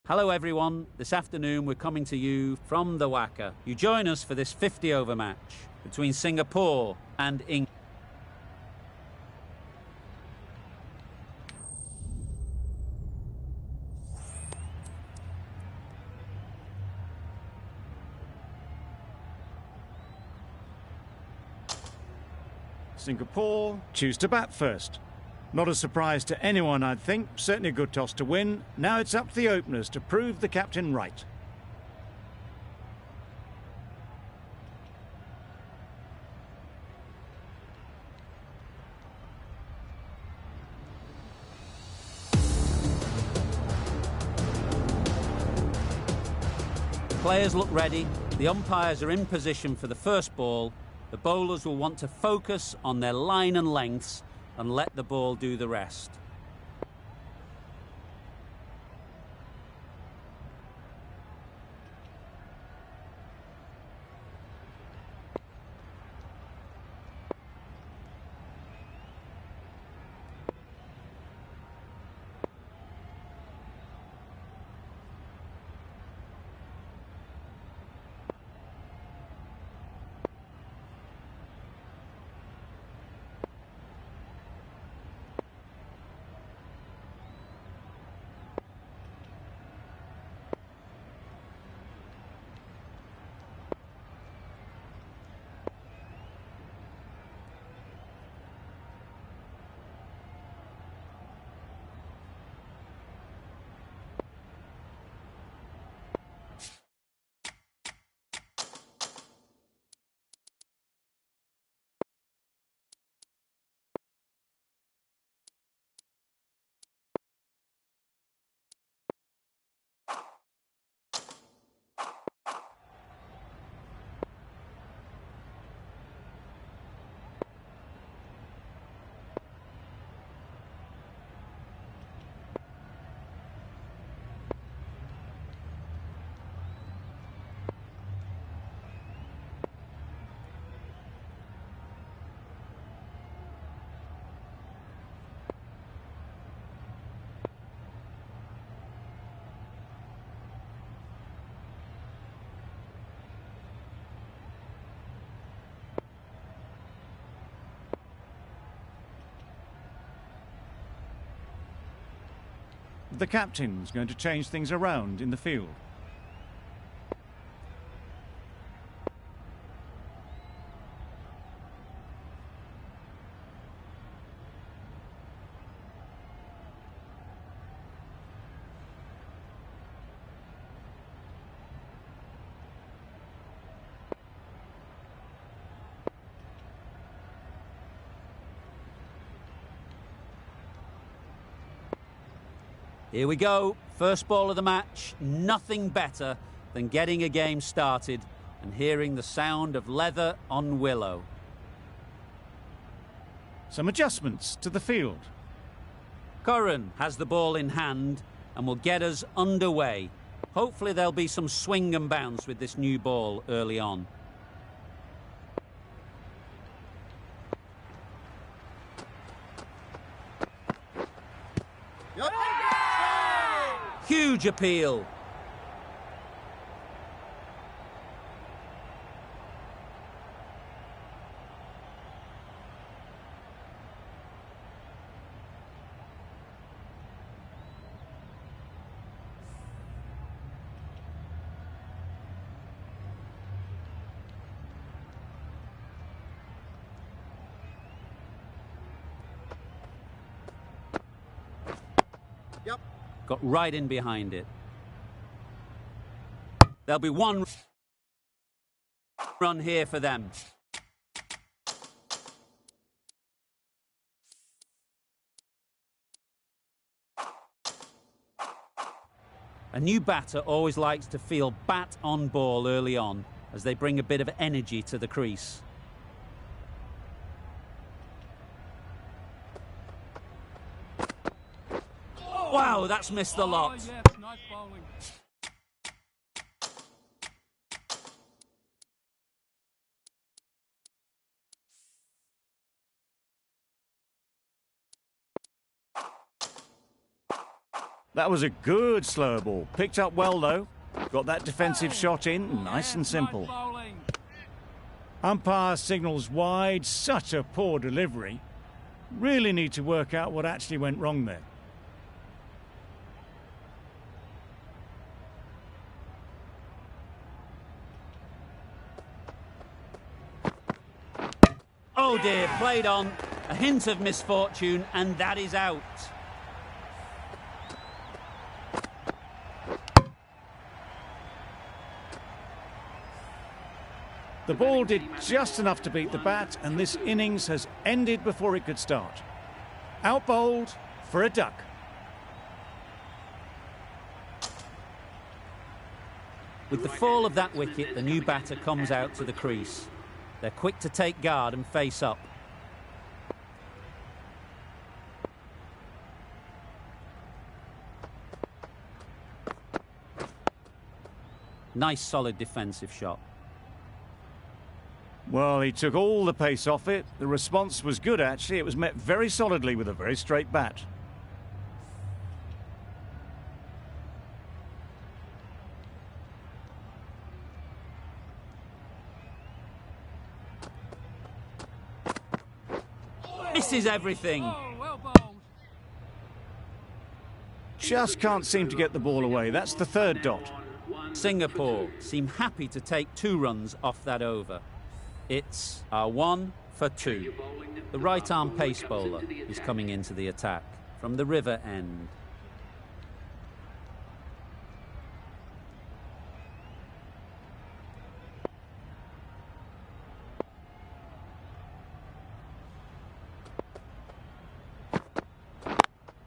Hello everyone, this afternoon we're coming to you from the Wacker. You join us for this 50-over match between Singapore and England. Singapore choose to bat first. Not a surprise to anyone, I'd think. Certainly a good toss to win. Now it's up to the openers to prove the captain right. Players look ready. The umpires are in position for the first ball. The bowlers will want to focus on their line and lengths and let the ball do the rest. The captain's going to change things around in the field. Here we go, first ball of the match. Nothing better than getting a game started and hearing the sound of leather on willow. Some adjustments to the field. Curran has the ball in hand and will get us underway. Hopefully there'll be some swing and bounce with this new ball early on. Huge appeal. Yep. Got right in behind it. There'll be one run here for them. A new batter always likes to feel bat on ball early on as they bring a bit of energy to the crease. Wow, that's missed the lot. Oh, yes, nice bowling. That was a good slow ball. Picked up well, though. Got that defensive shot in, nice and simple. Umpire signals wide. Such a poor delivery. Really need to work out what actually went wrong there. Oh dear, played on. A hint of misfortune, and that is out. The ball did just enough to beat the bat, and this innings has ended before it could start. Out bowled for a duck. With the fall of that wicket, the new batter comes out to the crease. They're quick to take guard and face up. Nice solid defensive shot. Well, he took all the pace off it. The response was good, actually. It was met very solidly with a very straight bat. Misses everything. Oh, well bowled. Just can't seem to get the ball away. That's the third dot. Singapore seem happy to take 2 runs off that over. It's a 1 for 2. The right-arm pace bowler is coming into the attack from the river end.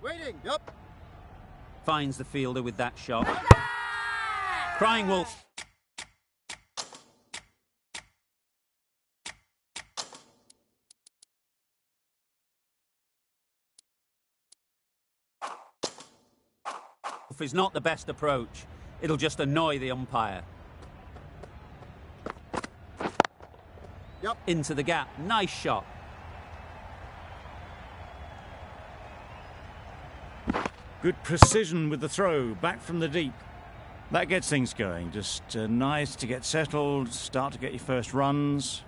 Waiting. Yep. Finds the fielder with that shot. Crying wolf. Is not the best approach. It'll just annoy the umpire. Yep. Into the gap. Nice shot. Good precision with the throw, back from the deep. That gets things going. Just nice to get settled, start to get your first runs.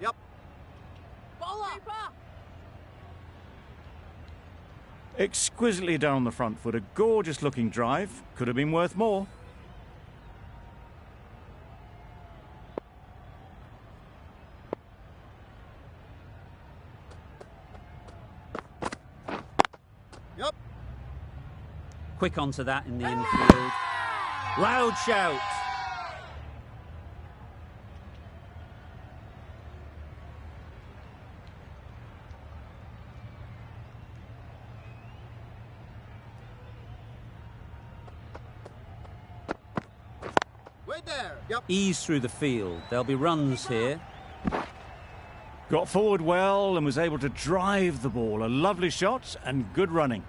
Yep. Exquisitely down on the front foot. A gorgeous looking drive. Could have been worth more. Yep. Quick onto that in the infield. Loud shout. Wait there. Yep. Ease through the field. There'll be runs here. Got forward well and was able to drive the ball. A lovely shot and good running.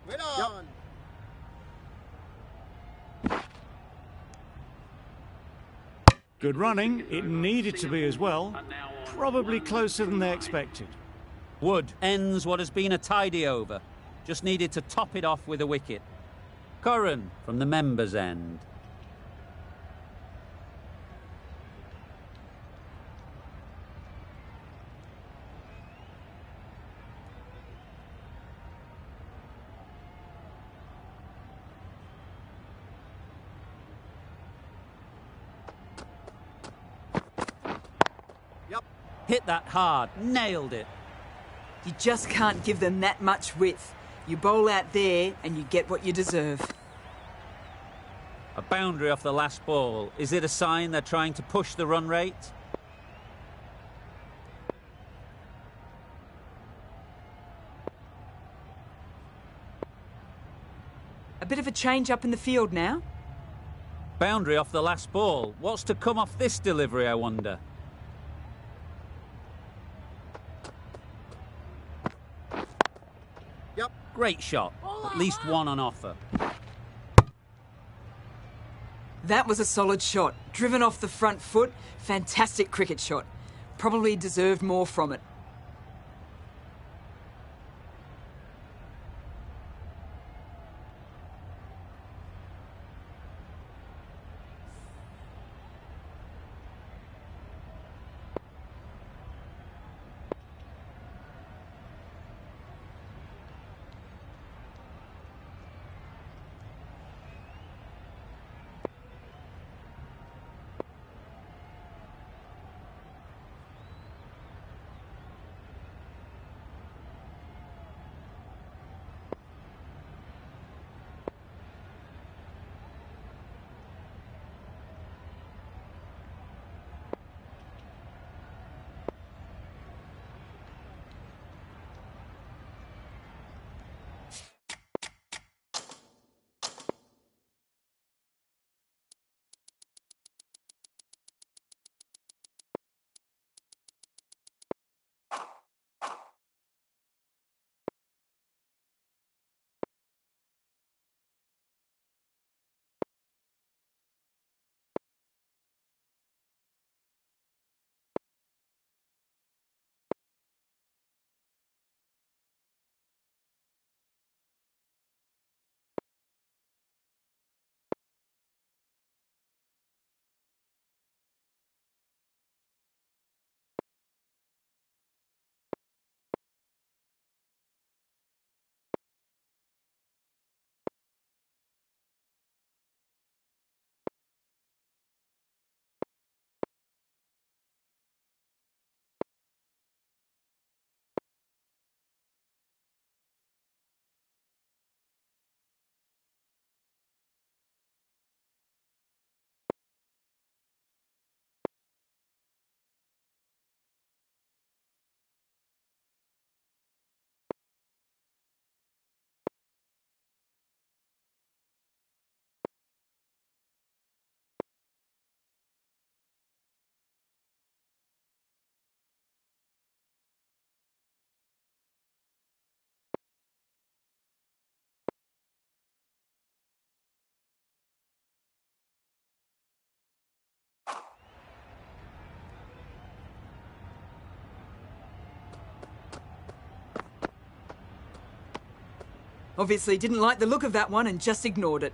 Wait on. Good running. It needed to be as well. Probably closer than they expected. Wood ends what has been a tidy over. Just needed to top it off with a wicket. Curran from the members' end. Yep. Hit that hard. Nailed it. You just can't give them that much width. You bowl out there and you get what you deserve. A boundary off the last ball. Is it a sign they're trying to push the run rate? A bit of a change up in the field now. Boundary off the last ball. What's to come off this delivery, I wonder? Yep. Great shot. At least one on offer. That was a solid shot. Driven off the front foot. Fantastic cricket shot. Probably deserved more from it. Obviously didn't like the look of that one and just ignored it.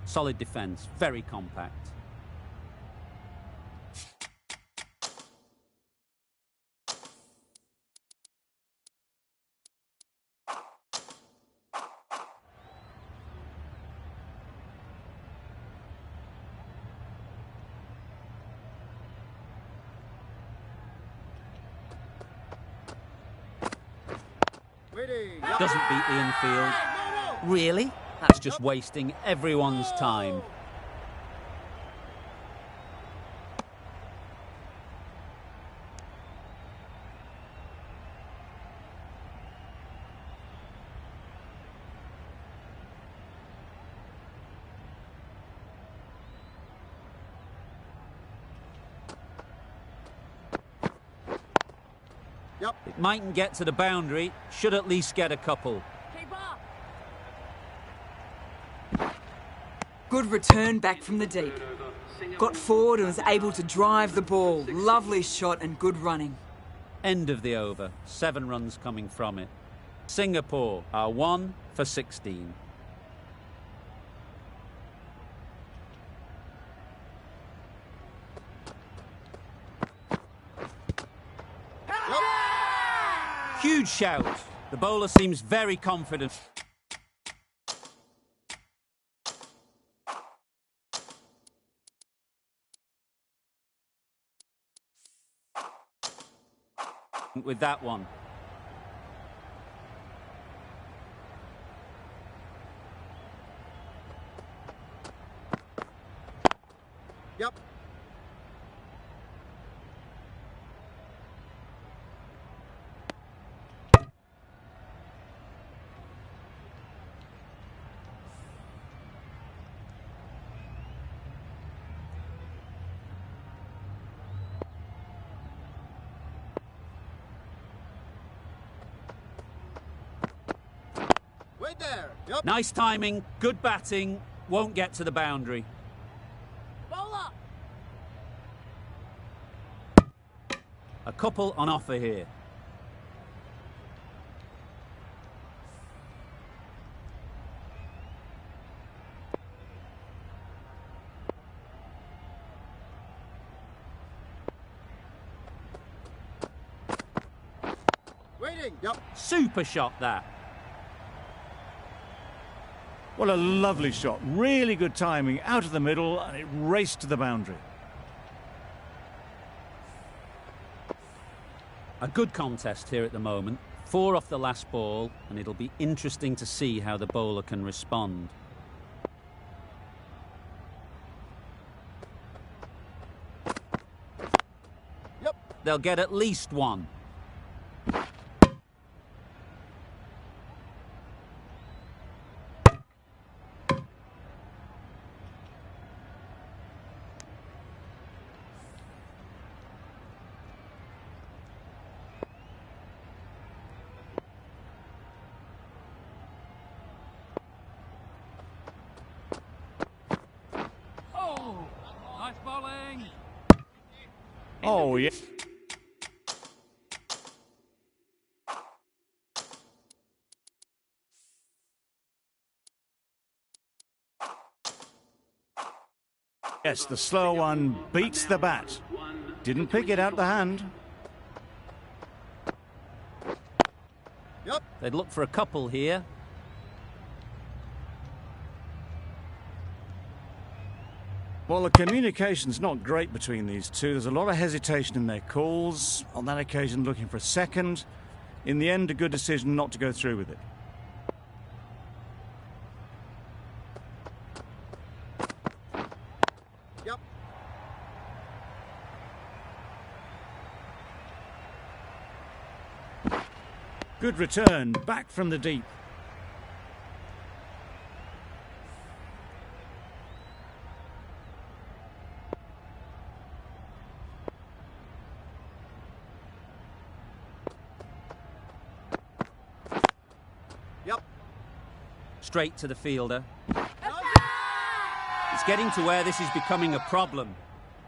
Solid defence, very compact. Waiting. Doesn't beat the infield. Really? That's just wasting everyone's time. Yep. It mightn't get to the boundary, should at least get a couple. Good return back from the deep. Got forward and was able to drive the ball. Lovely shot and good running. End of the over, 7 runs coming from it. Singapore are 1 for 16. Huge shout. The bowler seems very confident. With that one. Yep. Wait there. Yep. Nice timing, good batting, won't get to the boundary. Bowler! A couple on offer here. Waiting. Yep. Super shot that. What a lovely shot. Really good timing. Out of the middle, and it raced to the boundary. A good contest here at the moment. 4 off the last ball, and it'll be interesting to see how the bowler can respond. Yep. They'll get at least 1. Nice bowling! Oh, yeah. Yes, the slow one beats the bat. Didn't pick it out the hand. Yep. They'd look for a couple here. Well, the communication's not great between these two. There's a lot of hesitation in their calls. On that occasion, looking for a second. In the end, a good decision not to go through with it. Yep. Good return, back from the deep. Yep. Straight to the fielder. It's getting to where this is becoming a problem.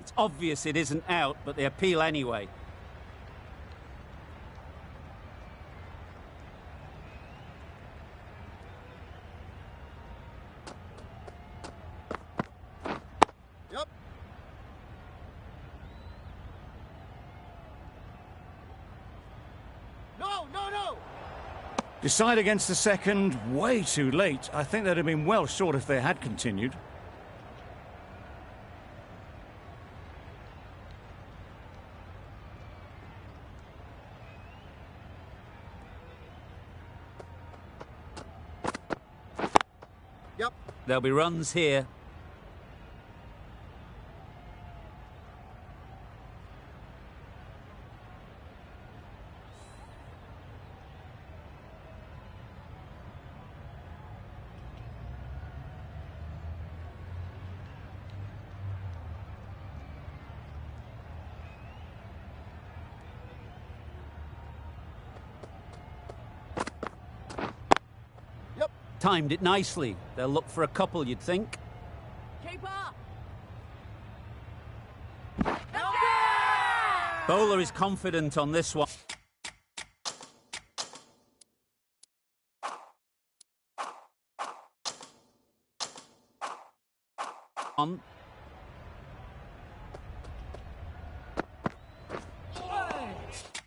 It's obvious it isn't out, but they appeal anyway. Decide against the second, way too late. I think they'd have been well short if they had continued. Yep. There'll be runs here. Timed it nicely. They'll look for a couple, you'd think. Keeper! Bowler is confident on this one. On.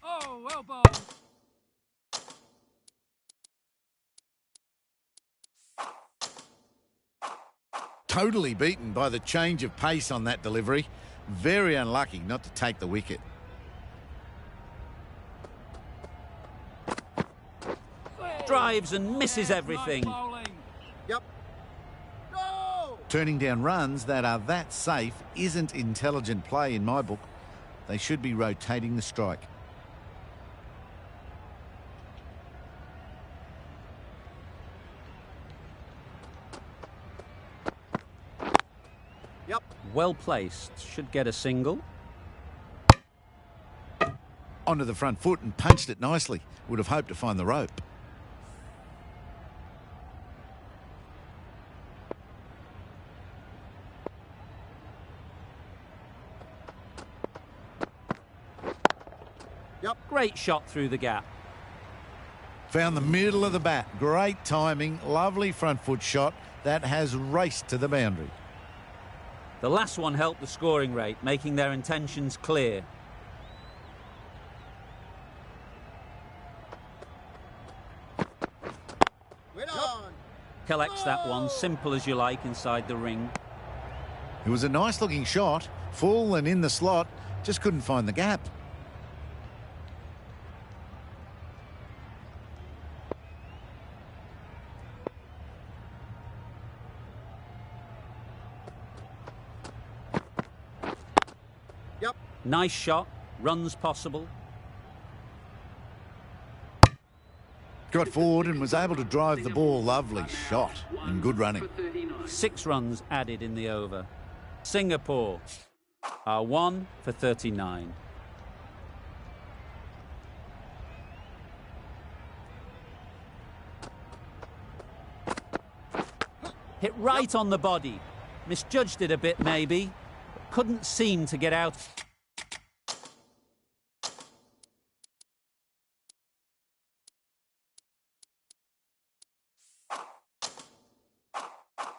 Oh, well bowled. Totally beaten by the change of pace on that delivery. Very unlucky not to take the wicket. Drives and misses everything. Nice bowling. Yep. Go! Turning down runs that are that safe isn't intelligent play in my book. They should be rotating the strike. Yep. Well placed. Should get a single. Onto the front foot and punched it nicely. Would have hoped to find the rope. Yep. Great shot through the gap. Found the middle of the bat. Great timing. Lovely front foot shot. That has raced to the boundary. The last one helped the scoring rate, making their intentions clear. Wait on! Collects that one, simple as you like, inside the ring. It was a nice looking shot. Full and in the slot. Just couldn't find the gap. Yep. Nice shot, runs possible. Got forward and was able to drive the ball. Lovely shot and good running. 6 runs added in the over. Singapore are 1 for 39. Hit right on the body. Misjudged it a bit maybe, but couldn't seem to get out.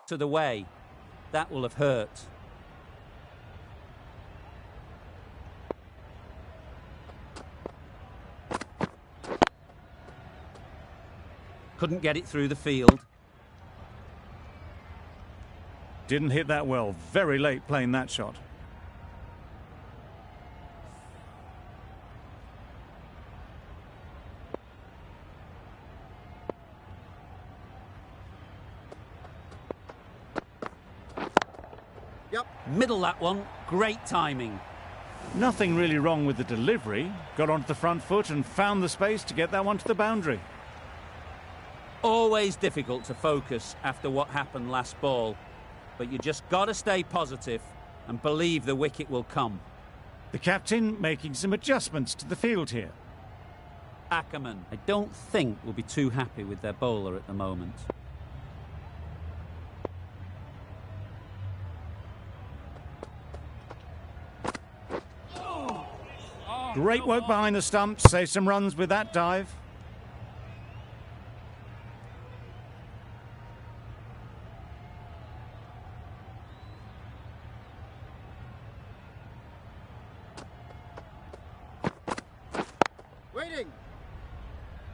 To the way. That will have hurt. Couldn't get it through the field. Didn't hit that well. Very late playing that shot. Yep. Middle that one. Great timing. Nothing really wrong with the delivery. Got onto the front foot and found the space to get that one to the boundary. Always difficult to focus after what happened last ball. But you just got to stay positive and believe the wicket will come. The captain making some adjustments to the field here. Ackerman, I don't think will be too happy with their bowler at the moment. Great work behind the stumps. Save some runs with that dive.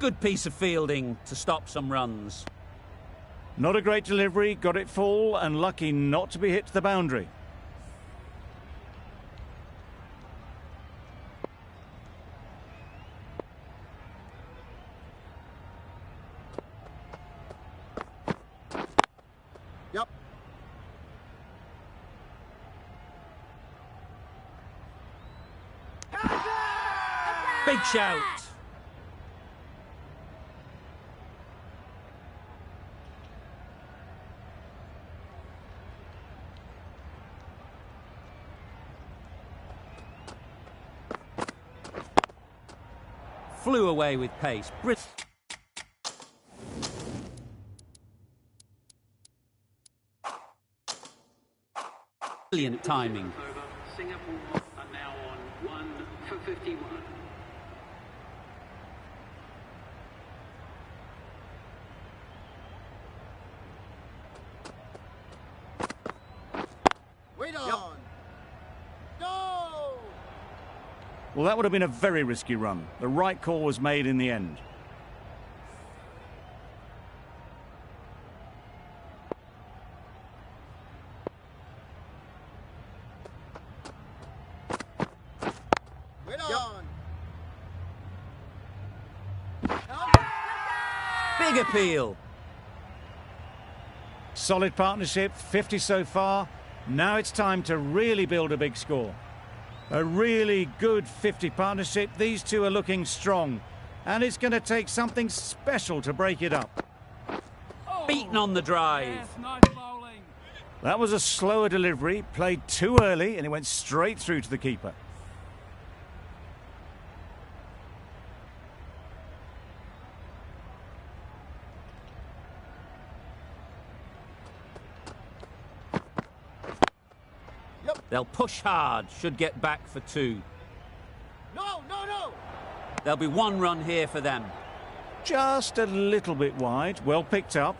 Good piece of fielding to stop some runs. Not a great delivery, got it full and lucky not to be hit to the boundary. Yep. Big shout. Flew away with pace. Brilliant timing. Singapore are now on 1 for 51. Wait on. No! Well, that would have been a very risky run. The right call was made in the end. Wait on. Big appeal. Solid partnership, 50 so far. Now it's time to really build a big score. A really good 50 partnership. These two are looking strong. And it's going to take something special to break it up. Beaten on the drive. Yes, nice bowling. That was a slower delivery, played too early, and it went straight through to the keeper. They'll push hard, should get back for 2. No, no, no! There'll be 1 run here for them. Just a little bit wide, well picked up.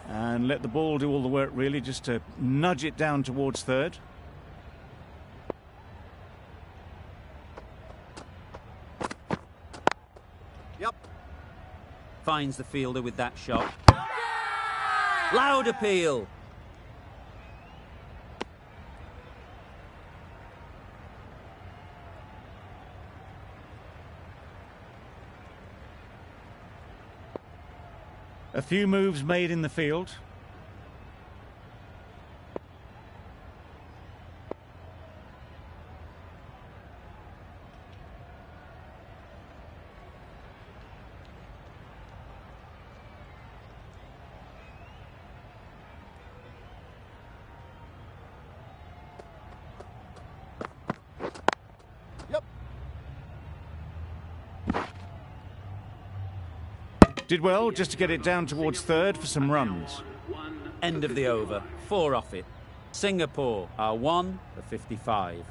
And let the ball do all the work, really, just to nudge it down towards third. Yep. Finds the fielder with that shot. Loud appeal. A few moves made in the field. Yep. Did well just to get it down towards third for some runs. End of the over. 4 off it. Singapore are 1 for 55.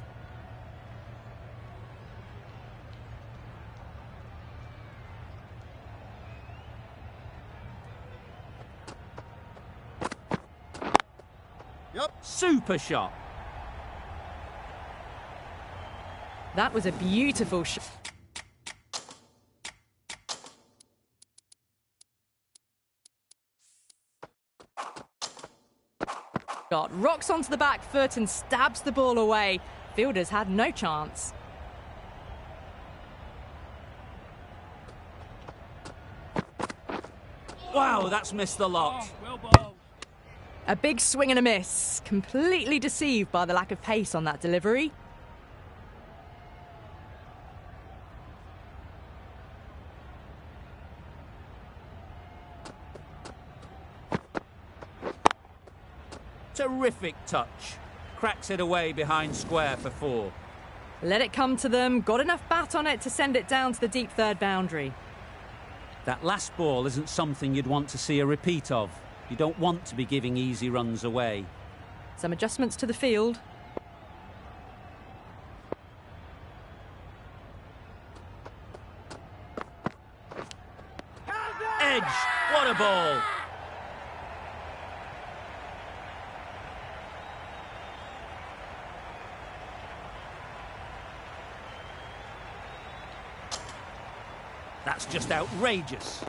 Yep. Super shot. That was a beautiful shot. Rocks onto the back foot and stabs the ball away. Fielders had no chance. Wow, that's missed the lot. Oh, well bowled. A big swing and a miss. Completely deceived by the lack of pace on that delivery. Terrific touch. Cracks it away behind square for 4. Let it come to them. Got enough bat on it to send it down to the deep third boundary. That last ball isn't something you'd want to see a repeat of. You don't want to be giving easy runs away. Some adjustments to the field. Edge! What a ball! That's just outrageous.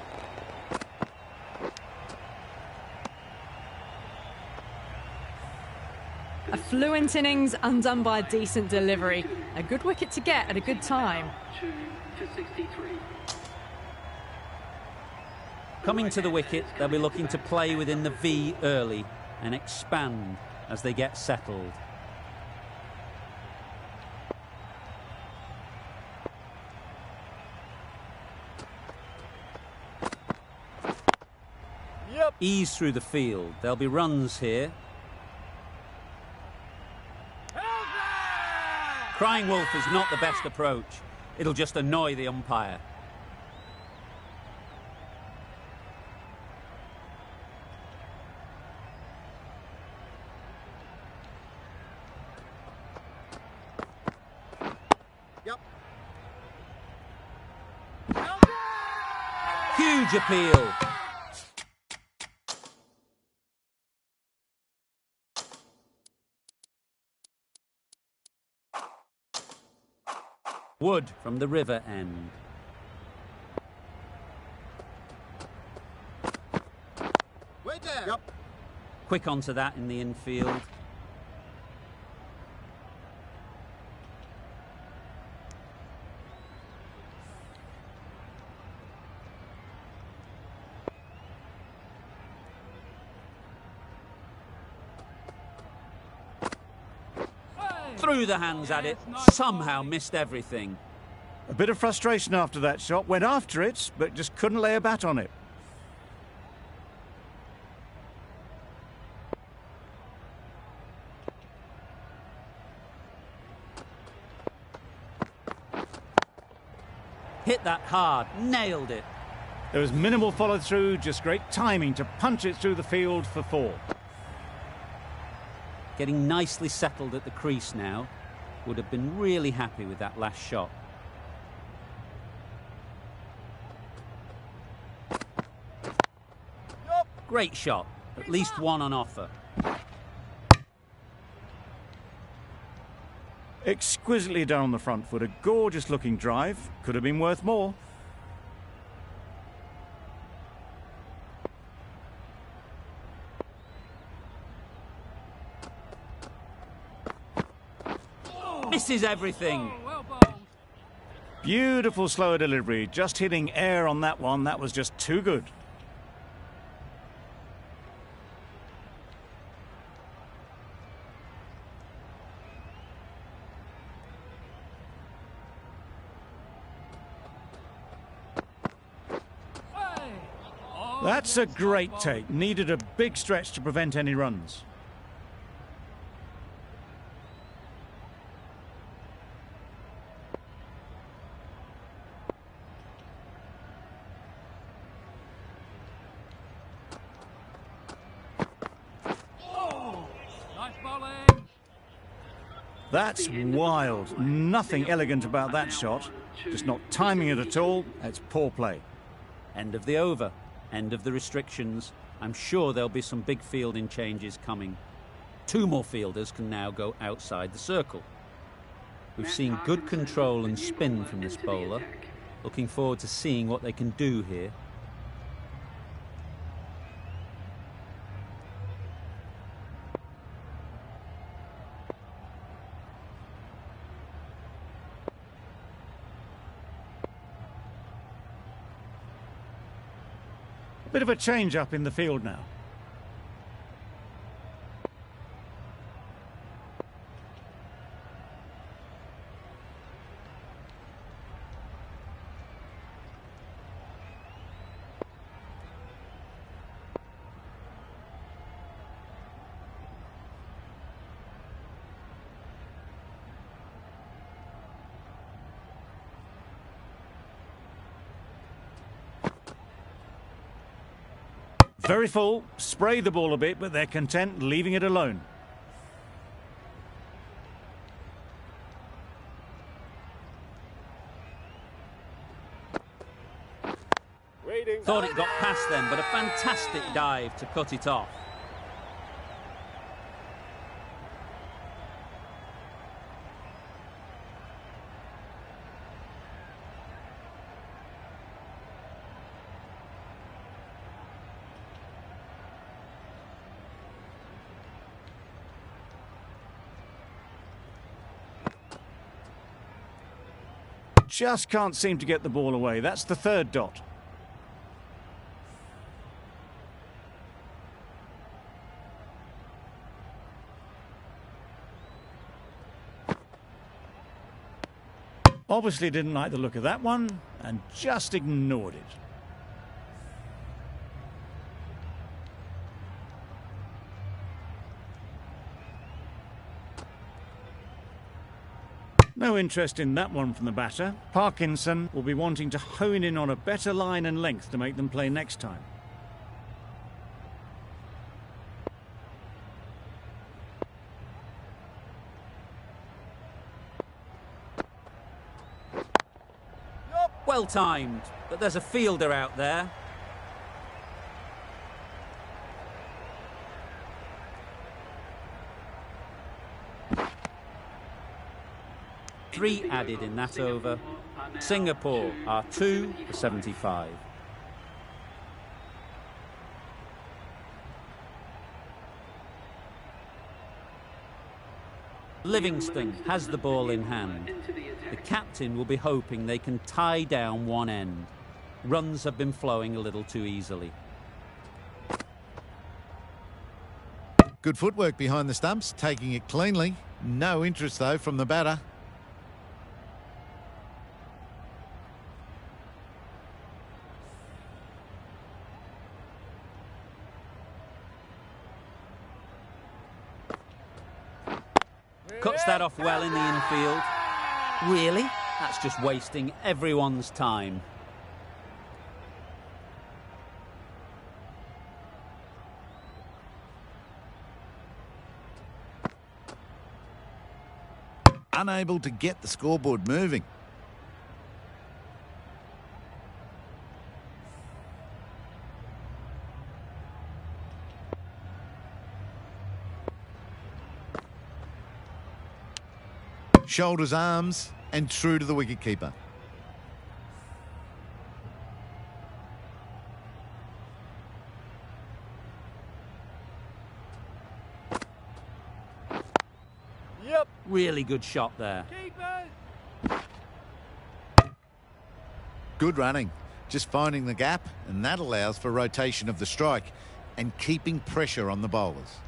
A fluent innings undone by a decent delivery. A good wicket to get at a good time. 2 for 63. Coming to the wicket, they'll be looking to play within the V early and expand as they get settled. Yep. Ease through the field. There'll be runs here. Crying wolf is not the best approach. It'll just annoy the umpire. Yep. Huge appeal. Wood from the river end. Wait there. Yep. Quick onto that in the infield. Threw the hands at it, somehow missed everything. A bit of frustration after that shot. Went after it, but just couldn't lay a bat on it. Hit that hard, nailed it. There was minimal follow-through, just great timing to punch it through the field for 4. Getting nicely settled at the crease now. Would have been really happy with that last shot. Great shot. At least one on offer. Exquisitely done on the front foot. A gorgeous looking drive. Could have been worth more. Misses everything. Well bowled. Beautiful slower delivery. Just hitting air on that one. That was just too good. Hey! Oh, That's a good great shot, take. Needed a big stretch to prevent any runs. Nice bowling. That's wild. Nothing elegant about that shot. Just not timing it at all. That's poor play. End of the over. End of the restrictions. I'm sure there'll be some big fielding changes coming. 2 more fielders can now go outside the circle. We've seen good control and spin from this bowler. Looking forward to seeing what they can do here. A bit of a change up in the field now. Very full, spray the ball a bit, but they're content leaving it alone. Thought it got past them, but a fantastic dive to cut it off. Just can't seem to get the ball away. That's the third dot. Obviously didn't like the look of that one and just ignored it. No interest in that one from the batter. Parkinson will be wanting to hone in on a better line and length to make them play next time. Well timed, but there's a fielder out there. Three added in that over. Singapore are 2 for 75. Livingston has the ball in hand. The captain will be hoping they can tie down one end. Runs have been flowing a little too easily. Good footwork behind the stumps, taking it cleanly. No interest, though, from the batter. Cuts that off well in the infield. Really? That's just wasting everyone's time. Unable to get the scoreboard moving. Shoulders, arms, and true to the wicketkeeper. Yep. Really good shot there. Good running. Just finding the gap, and that allows for rotation of the strike and keeping pressure on the bowlers.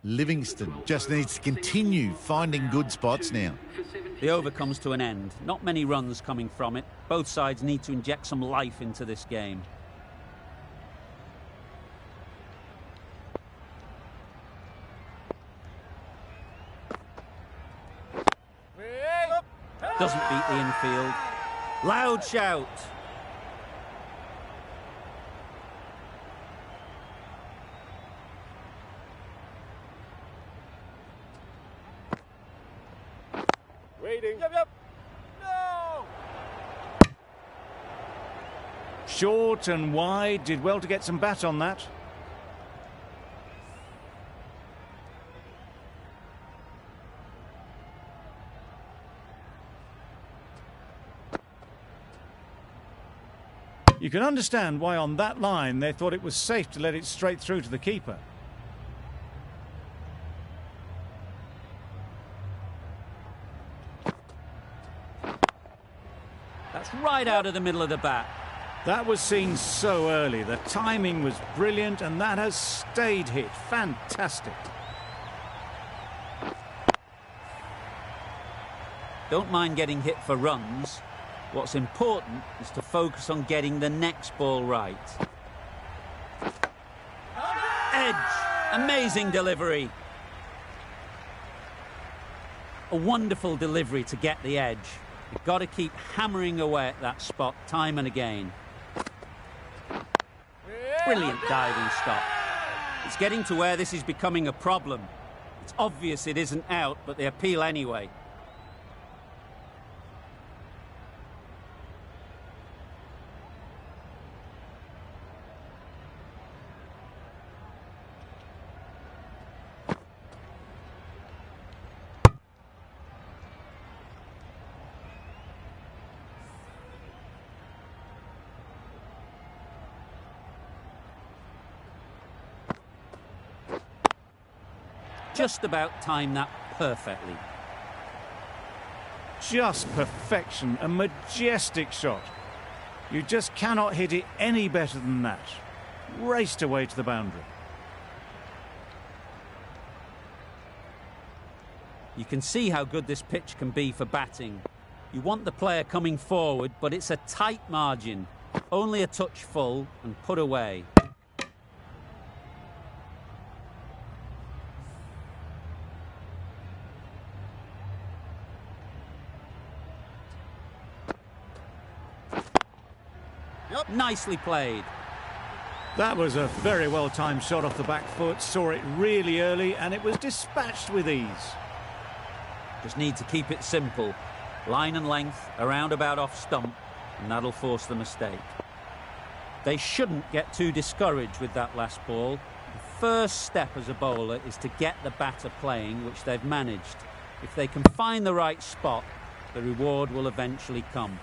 Livingston just needs to continue finding good spots now. The over comes to an end. Not many runs coming from it. Both sides need to inject some life into this game. Doesn't beat the infield. Loud shout. Waiting. Yep. No! Short and wide, did well to get some bat on that. You can understand why on that line they thought it was safe to let it straight through to the keeper. That's right out of the middle of the bat. That was seen so early. The timing was brilliant and that has stayed hit. Fantastic. Don't mind getting hit for runs. What's important is to focus on getting the next ball right. Edge. Amazing delivery. A wonderful delivery to get the edge. You've got to keep hammering away at that spot time and again. Brilliant diving stop. It's getting to where this is becoming a problem. It's obvious it isn't out, but they appeal anyway. just about timed that perfectly. Just perfection, a majestic shot. You just cannot hit it any better than that. Raced away to the boundary. You can see how good this pitch can be for batting. You want the player coming forward, but it's a tight margin. Only a touch full and put away. Nicely played. That was a very well-timed shot off the back foot. Saw it really early and it was dispatched with ease. Just need to keep it simple. Line and length, around about off stump, and that'll force the mistake. They shouldn't get too discouraged with that last ball. The first step as a bowler is to get the batter playing, which they've managed. If they can find the right spot, the reward will eventually come.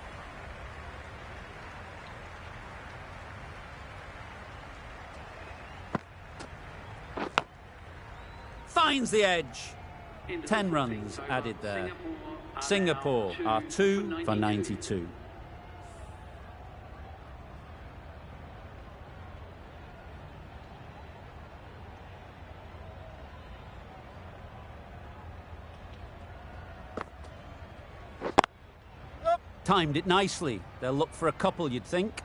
Finds the edge. 10 runs added there. Singapore are 2 for 92. Timed it nicely. They'll look for a couple, you'd think.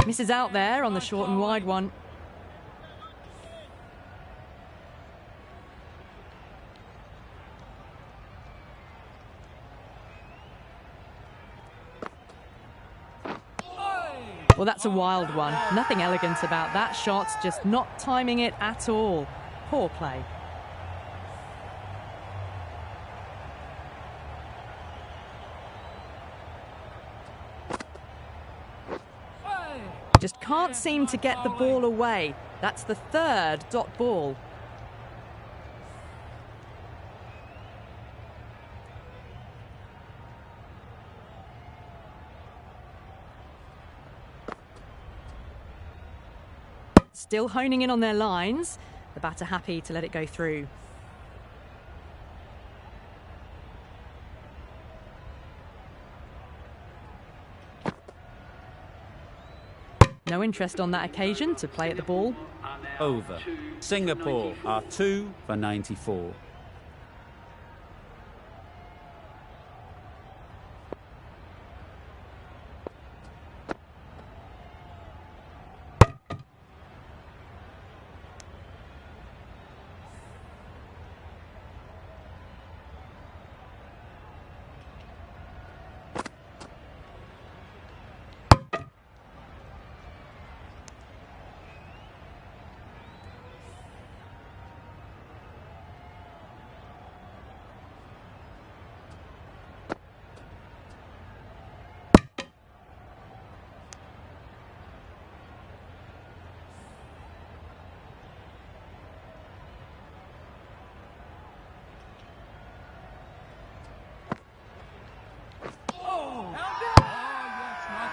Misses out there on the short and wide one. Well, that's a wild one. Nothing elegant about that shot, just not timing it at all. Poor play. Just can't seem to get the ball away. That's the third dot ball. Still honing in on their lines. The batter happy to let it go through. No interest on that occasion to play at the ball. Over. Singapore are 2 for 94.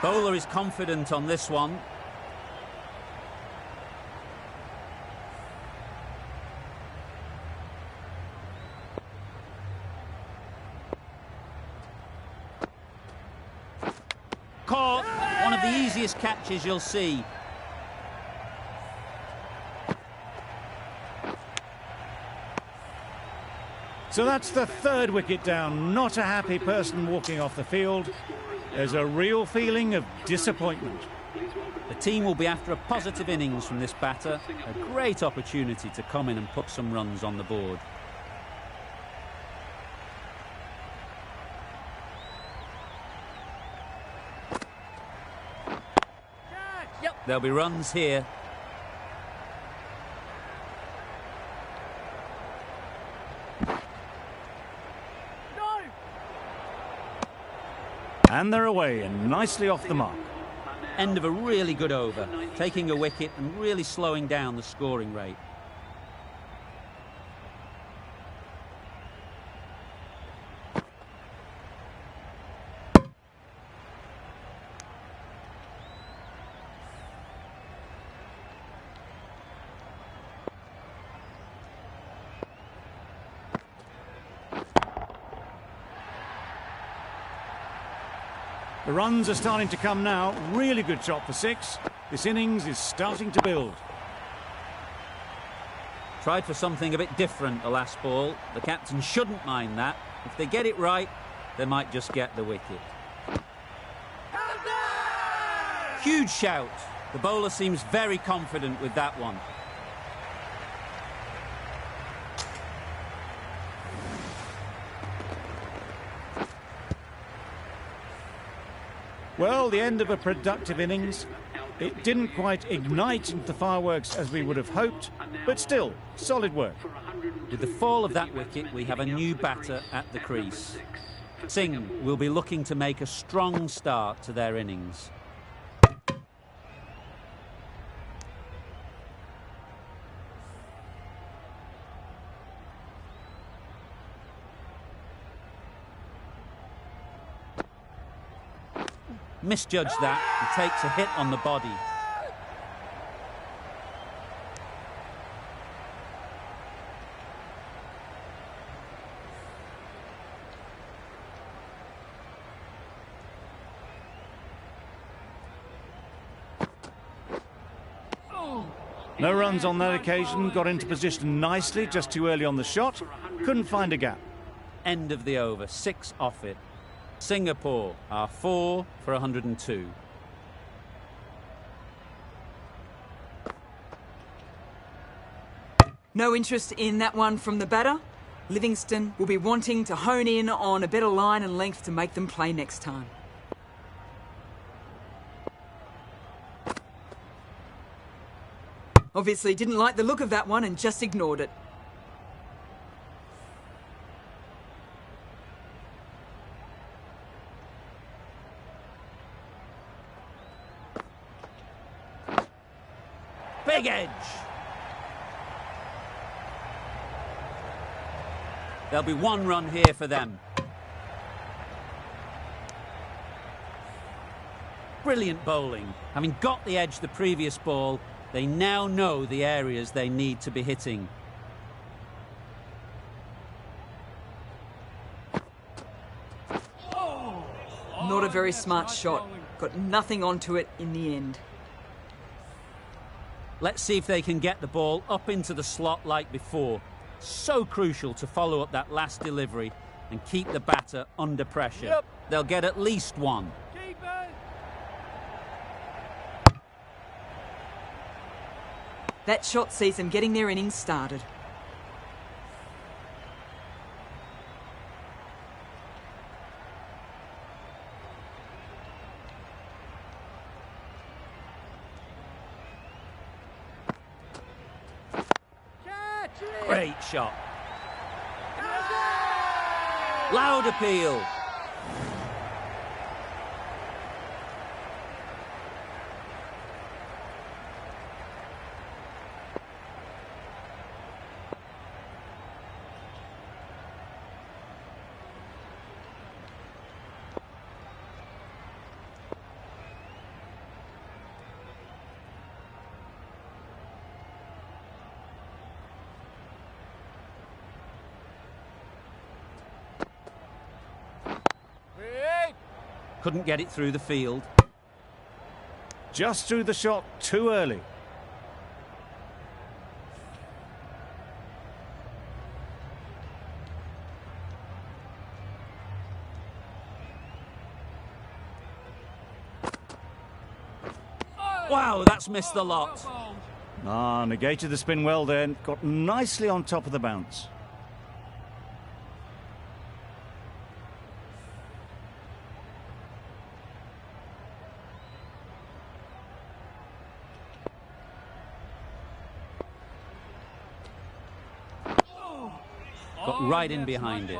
Bowler is confident on this one. Caught. One of the easiest catches you'll see. So that's the third wicket down. Not a happy person walking off the field. There's a real feeling of disappointment. The team will be after a positive innings from this batter. A great opportunity to come in and put some runs on the board. There'll be runs here. And they're away and nicely off the mark. End of a really good over, taking a wicket and really slowing down the scoring rate. The runs are starting to come now. Really good shot for 6. This innings is starting to build. Tried for something a bit different the last ball. The captain shouldn't mind that. If they get it right, they might just get the wicket. Huge shout. The bowler seems very confident with that one. Well, the end of a productive innings. It didn't quite ignite into the fireworks as we would have hoped, but still, solid work. With the fall of that wicket, we have a new batter at the crease. Singh will be looking to make a strong start to their innings. Misjudged that. He takes a hit on the body. No runs on that occasion. Got into position nicely, just too early on the shot. Couldn't find a gap. End of the over. 6 off it. Singapore are 4 for 102. No interest in that one from the batter. Livingston will be wanting to hone in on a better line and length to make them play next time. Obviously didn't like the look of that one and just ignored it. Big edge. There'll be 1 run here for them. Brilliant bowling. Having got the edge the previous ball, they now know the areas they need to be hitting. Not a very smart shot. Got nothing onto it in the end. Let's see if they can get the ball up into the slot like before. So crucial to follow up that last delivery and keep the batter under pressure. Yep. They'll get at least 1. Keep it. That shot sees them getting their innings started. Great shot. Loud appeal. Couldn't get it through the field. Just threw the shot too early. Wow, that's missed the lot. Negated the spin well then. Got nicely on top of the bounce. Got right in behind it.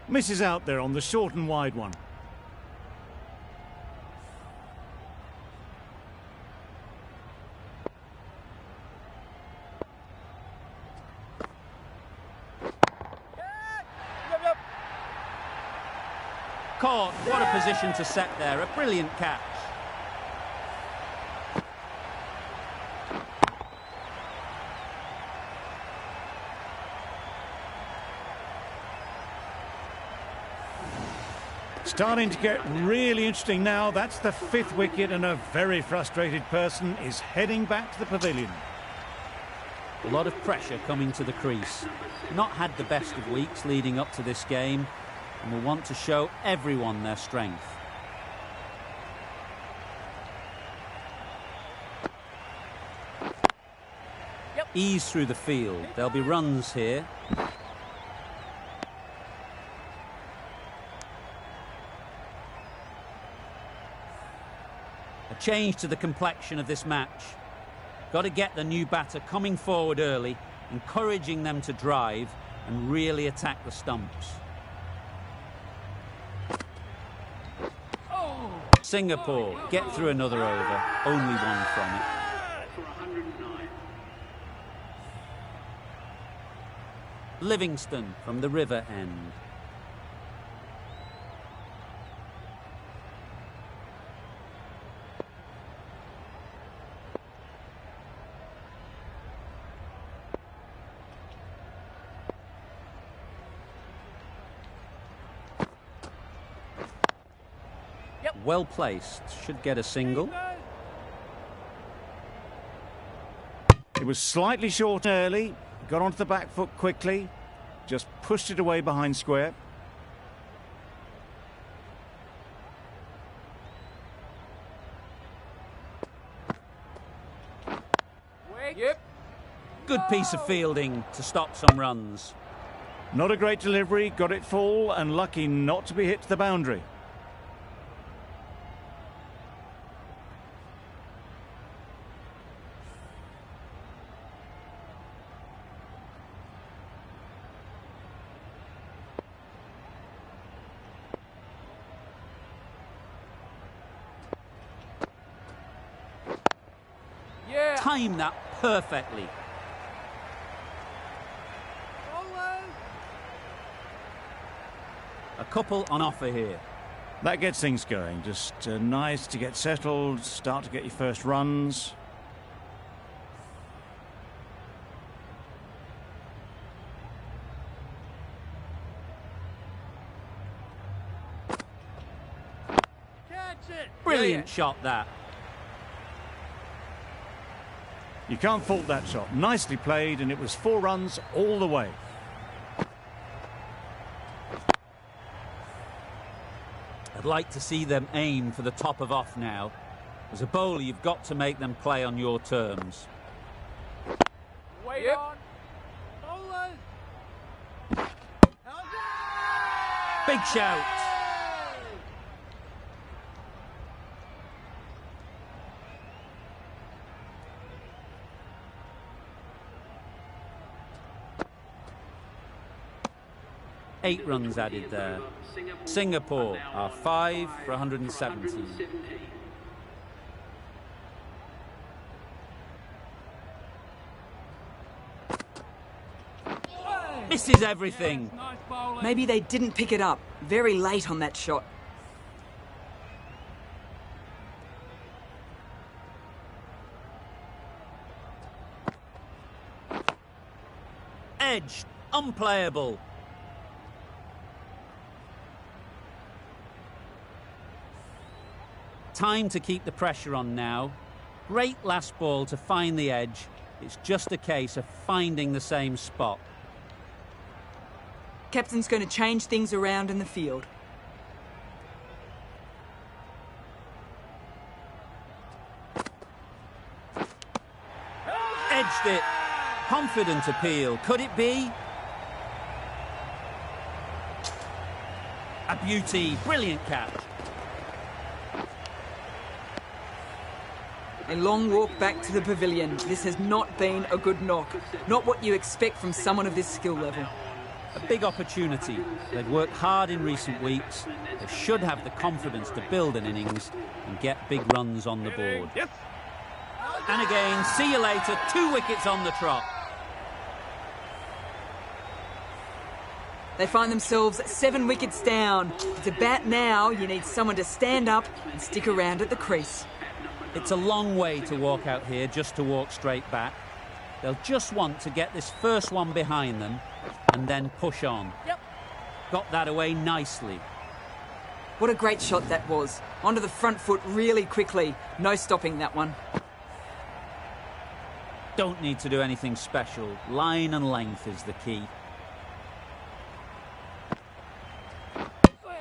Misses out there on the short and wide one. Caught. What a position to set there. A brilliant catch. Starting to get really interesting now. That's the 5th wicket, and a very frustrated person is heading back to the pavilion. A lot of pressure coming to the crease. Not had the best of weeks leading up to this game, and will want to show everyone their strength. Ease through the field. There'll be runs here. A change to the complexion of this match. Got to get the new batter coming forward early, encouraging them to drive and really attack the stumps. Singapore get through another over, only one from it. Livingston from the river end. Well placed, should get a single. It was slightly short early, got onto the back foot quickly, just pushed it away behind square. Good piece of fielding to stop some runs. Not a great delivery, got it full and lucky not to be hit to the boundary. Timed that perfectly. A couple on offer here. That gets things going. Just nice to get settled, start to get your first runs. Brilliant shot that. You can't fault that shot. Nicely played, and it was 4 runs all the way. I'd like to see them aim for the top of off now. As a bowler, you've got to make them play on your terms. Wait on. Bowlers. Big shout. Eight runs added there. Singapore are 5 for 117. Misses everything. Maybe they didn't pick it up. Very late on that shot. Edged. Unplayable. Time to keep the pressure on now. Great last ball to find the edge. It's just a case of finding the same spot. Captain's going to change things around in the field. Edged it. Confident appeal. Could it be? A beauty. Brilliant catch. A long walk back to the pavilion. This has not been a good knock. Not what you expect from someone of this skill level. A big opportunity. They've worked hard in recent weeks. They should have the confidence to build an innings and get big runs on the board. And again, see you later. 2 wickets on the trot. They find themselves 7 wickets down. It's about now you need someone to stand up and stick around at the crease. It's a long way to walk out here just to walk straight back. They'll just want to get this first one behind them and then push on. Got that away nicely. What a great shot that was. Onto the front foot really quickly. No stopping that one. Don't need to do anything special. Line and length is the key.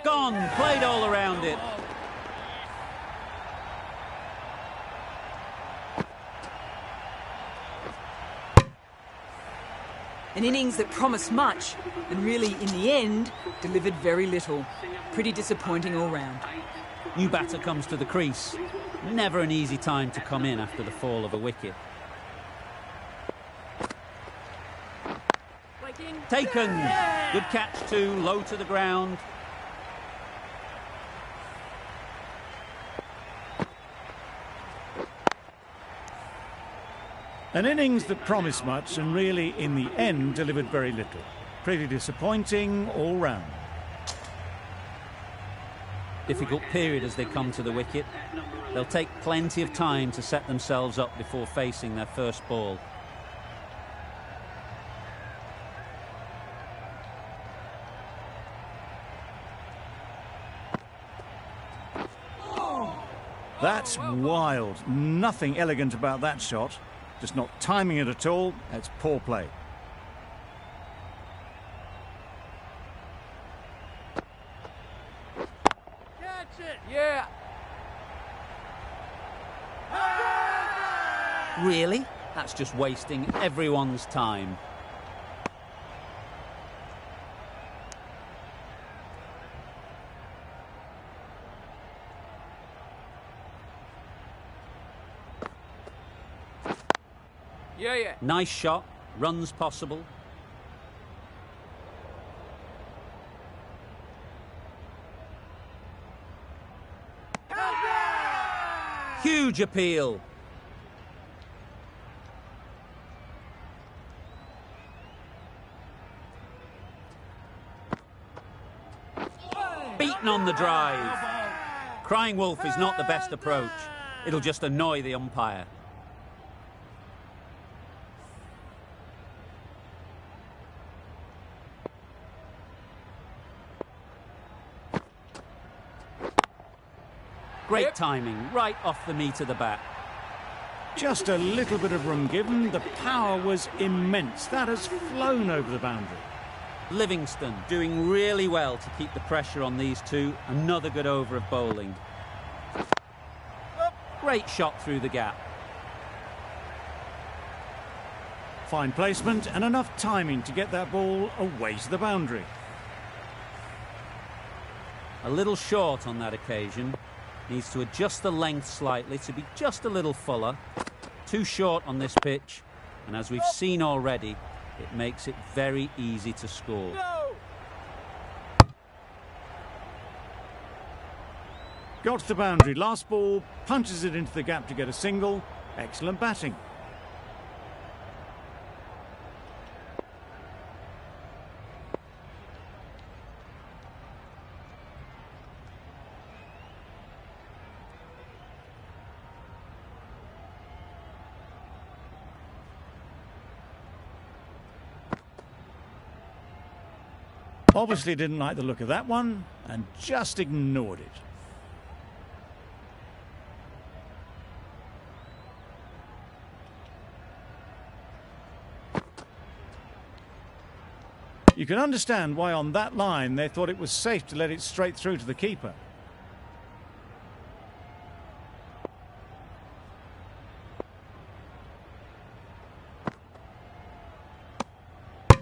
Gone! Played all around it. An innings that promised much, and really, in the end, delivered very little. Pretty disappointing all round. New batter comes to the crease. Never an easy time to come in after the fall of a wicket. Taken! Good catch too, low to the ground. An innings that promised much and really, in the end, delivered very little. Pretty disappointing all round. Difficult period as they come to the wicket. They'll take plenty of time to set themselves up before facing their first ball. That's wild. Nothing elegant about that shot. Just not timing it at all. That's poor play. Catch it! Yeah! Really? That's just wasting everyone's time. Yeah. Nice shot. Runs possible. Huge appeal. Beaten on the drive. Crying wolf is not the best approach. It'll just annoy the umpire. Great timing, right off the meat of the bat. Just a little bit of room given. The power was immense. That has flown over the boundary. Livingston doing really well to keep the pressure on these two. Another good over of bowling. Great shot through the gap. Fine placement and enough timing to get that ball away to the boundary. A little short on that occasion. Needs to adjust the length slightly to be just a little fuller. Too short on this pitch. And as we've seen already, it makes it very easy to score. Got to the boundary. Last ball, punches it into the gap to get a single. Excellent batting. Obviously didn't like the look of that one and just ignored it. You can understand why on that line they thought it was safe to let it straight through to the keeper.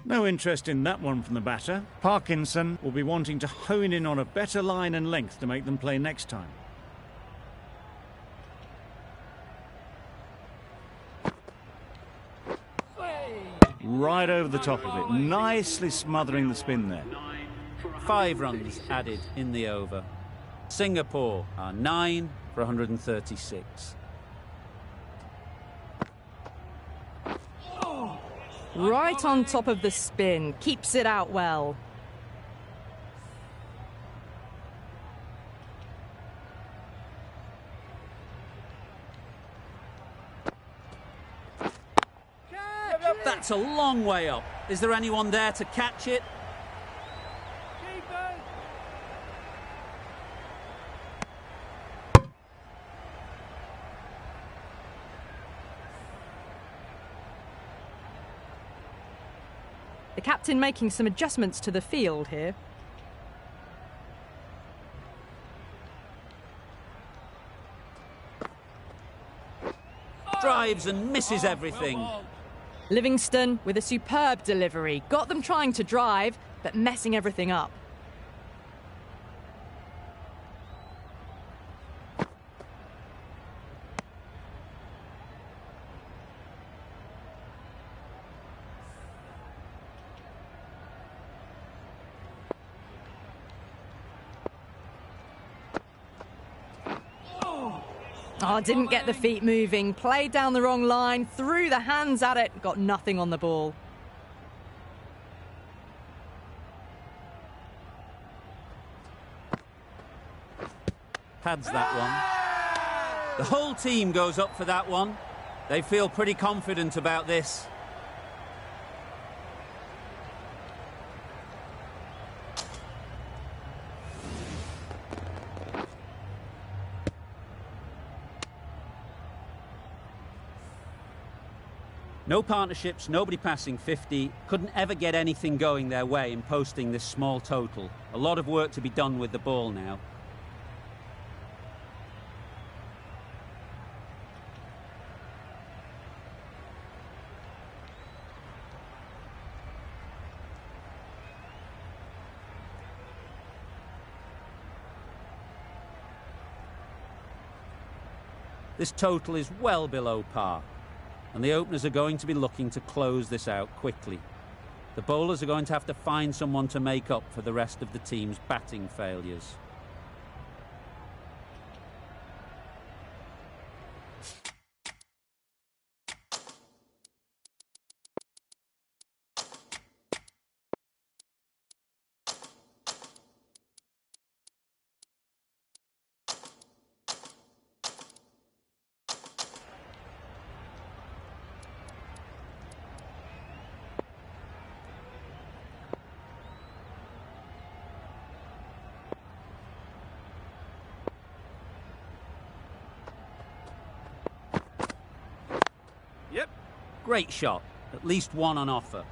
No interest in that one from the batter. Parkinson will be wanting to hone in on a better line and length to make them play next time. Right over the top of it, nicely smothering the spin there. 5 runs added in the over. Singapore are 9 for 136. Right on top of the spin, keeps it out well. That's a long way up. Is there anyone there to catch it? The captain making some adjustments to the field here. Drives and misses everything. Livingston with a superb delivery. Got them trying to drive, but messing everything up. Oh, didn't get the feet moving. Played down the wrong line, threw the hands at it, got nothing on the ball. Pads that one. The whole team goes up for that one. They feel pretty confident about this. No partnerships, nobody passing 50. Couldn't ever get anything going their way in posting this small total. A lot of work to be done with the ball now. This total is well below par, and the openers are going to be looking to close this out quickly. The bowlers are going to have to find someone to make up for the rest of the team's batting failures. Great shot, at least one on offer.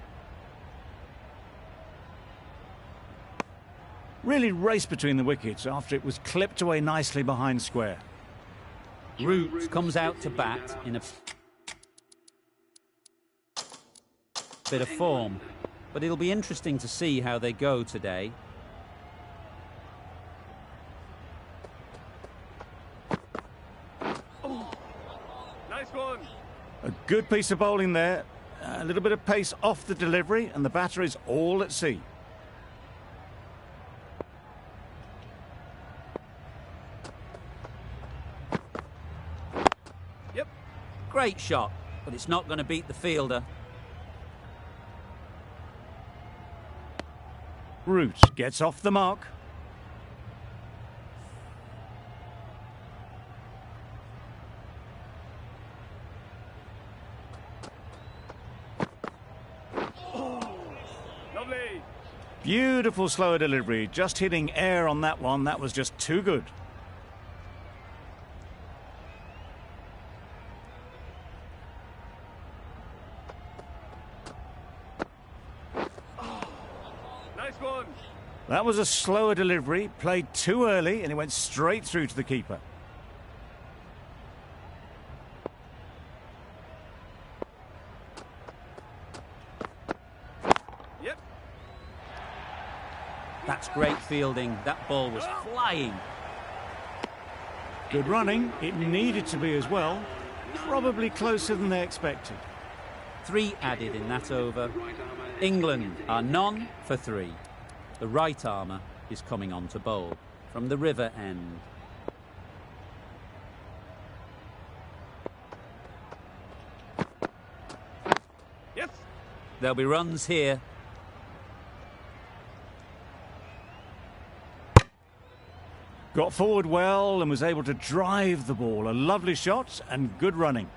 Really raced between the wickets after it was clipped away nicely behind square. Root comes out to bat in a bit of form, but it'll be interesting to see how they go today. Nice one. A good piece of bowling there. A little bit of pace off the delivery, and the batter is all at sea. Yep. Great shot, but it's not going to beat the fielder. Root gets off the mark. Beautiful slower delivery, just hitting air on that one. That was just too good. Nice one. That was a slower delivery, played too early, and it went straight through to the keeper. That's great fielding. That ball was flying. Good running. It needed to be as well. Probably closer than they expected. 3 added in that over. England are none for 3. The right armour is coming on to bowl from the river end. Yes. There'll be runs here. Got forward well and was able to drive the ball. A lovely shot and good running.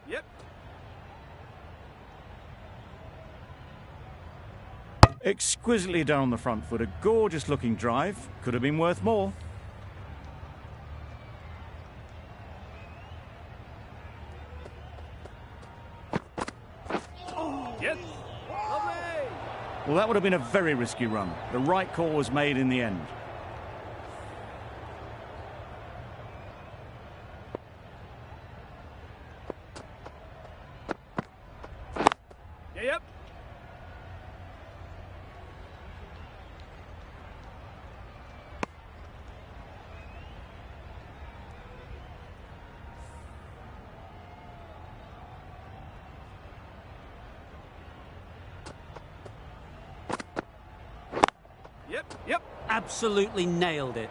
Yep. Exquisitely done on the front foot. A gorgeous looking drive. Could have been worth more. Yes. Lovely. Well, that would have been a very risky run. The right call was made in the end. Yep. Yep. Absolutely nailed it.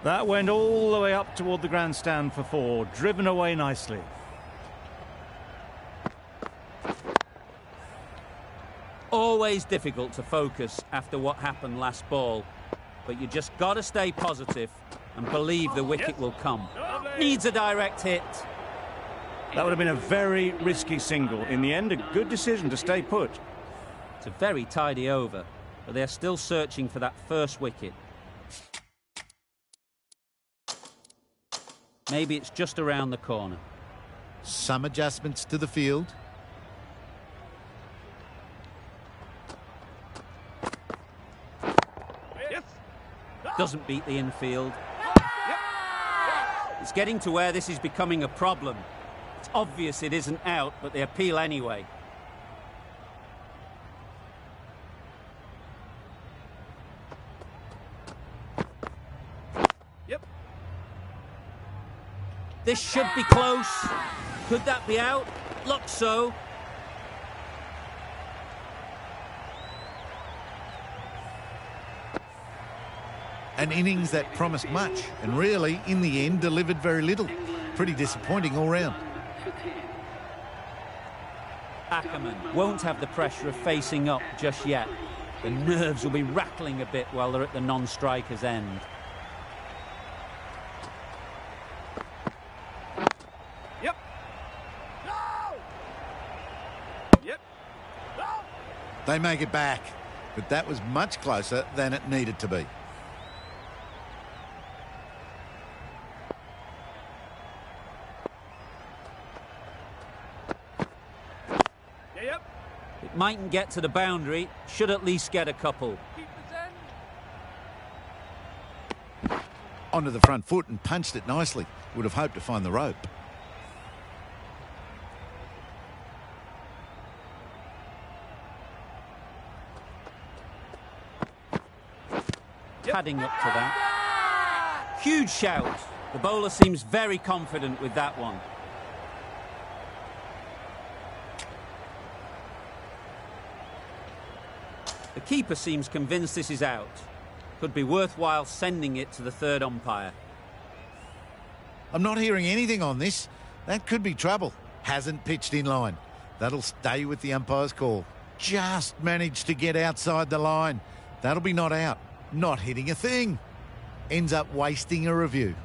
That went all the way up toward the grandstand for 4, driven away nicely. Always difficult to focus after what happened last ball, but you just got to stay positive and believe the wicket will come. Needs a direct hit. That would have been a very risky single. In the end, a good decision to stay put. It's a very tidy over, but they're still searching for that first wicket. Maybe it's just around the corner. Some adjustments to the field. Yes. Doesn't beat the infield. It's getting to where this is becoming a problem. It's obvious it isn't out, but they appeal anyway. Yep. This should be close. Could that be out? Looks so. An innings that promised much and really, in the end, delivered very little. Pretty disappointing all round. Ackerman won't have the pressure of facing up just yet. The nerves will be rattling a bit while they're at the non-striker's end. Yep. Yep. They make it back, but that was much closer than it needed to be. Yep. It mightn't get to the boundary, should at least get a couple. Keep this end. Onto the front foot and punched it nicely. Would have hoped to find the rope. Padding up to that. Huge shout. The bowler seems very confident with that one. The keeper seems convinced this is out. Could be worthwhile sending it to the third umpire. I'm not hearing anything on this. That could be trouble. Hasn't pitched in line. That'll stay with the umpire's call. Just managed to get outside the line. That'll be not out. Not hitting a thing. Ends up wasting a review.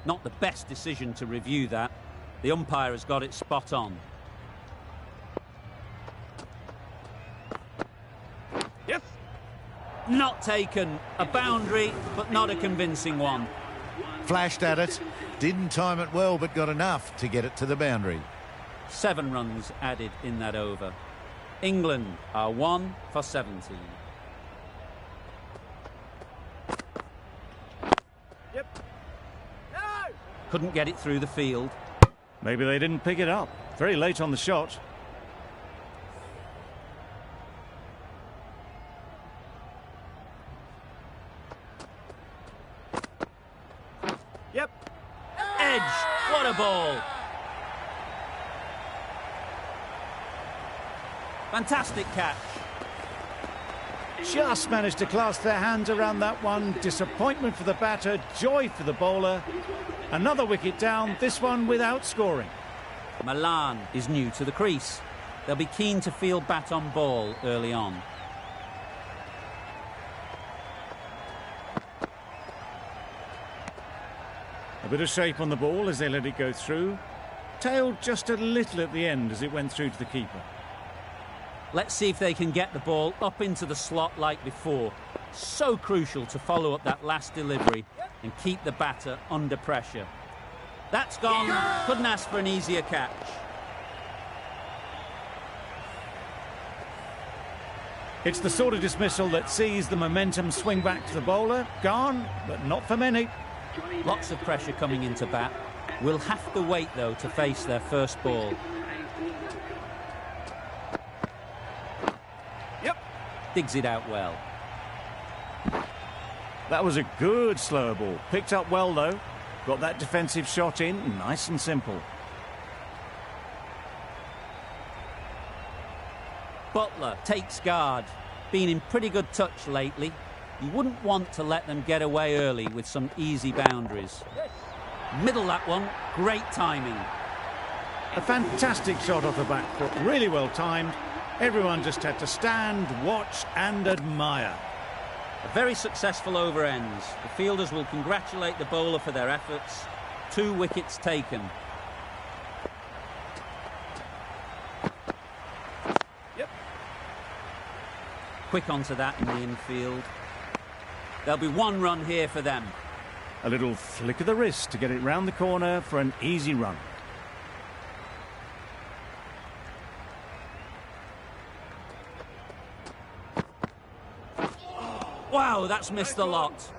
Not the best decision to review that. The umpire has got it spot on. Yes. Not taken. A boundary, but not a convincing one. Flashed at it. Didn't time it well, but got enough to get it to the boundary. 7 runs added in that over. England are 1 for 17. Yep. No. Couldn't get it through the field. Maybe they didn't pick it up. Very late on the shot. Yep. Edge. What a ball. Fantastic catch. Just managed to clasp their hands around that one. Disappointment for the batter, joy for the bowler. Another wicket down, this one without scoring. Milan is new to the crease. They'll be keen to field bat on ball early on. A bit of shape on the ball as they let it go through. Tailed just a little at the end as it went through to the keeper. Let's see if they can get the ball up into the slot like before. So crucial to follow up that last delivery and keep the batter under pressure. That's gone. Couldn't ask for an easier catch. It's the sort of dismissal that sees the momentum swing back to the bowler. Gone, but not for many. Lots of pressure coming into bat. Will have to wait, though, to face their first ball. Yep. Digs it out well. That was a good slower ball. Picked up well, though. Got that defensive shot in, nice and simple. Butler takes guard. Been in pretty good touch lately. You wouldn't want to let them get away early with some easy boundaries. Middle that one. Great timing. A fantastic shot off the back foot. Really well timed. Everyone just had to stand, watch and admire. A very successful over ends. The fielders will congratulate the bowler for their efforts. 2 wickets taken. Yep. Quick onto that in the infield. There'll be 1 run here for them. A little flick of the wrist to get it round the corner for an easy run. Wow, that's missed a lot.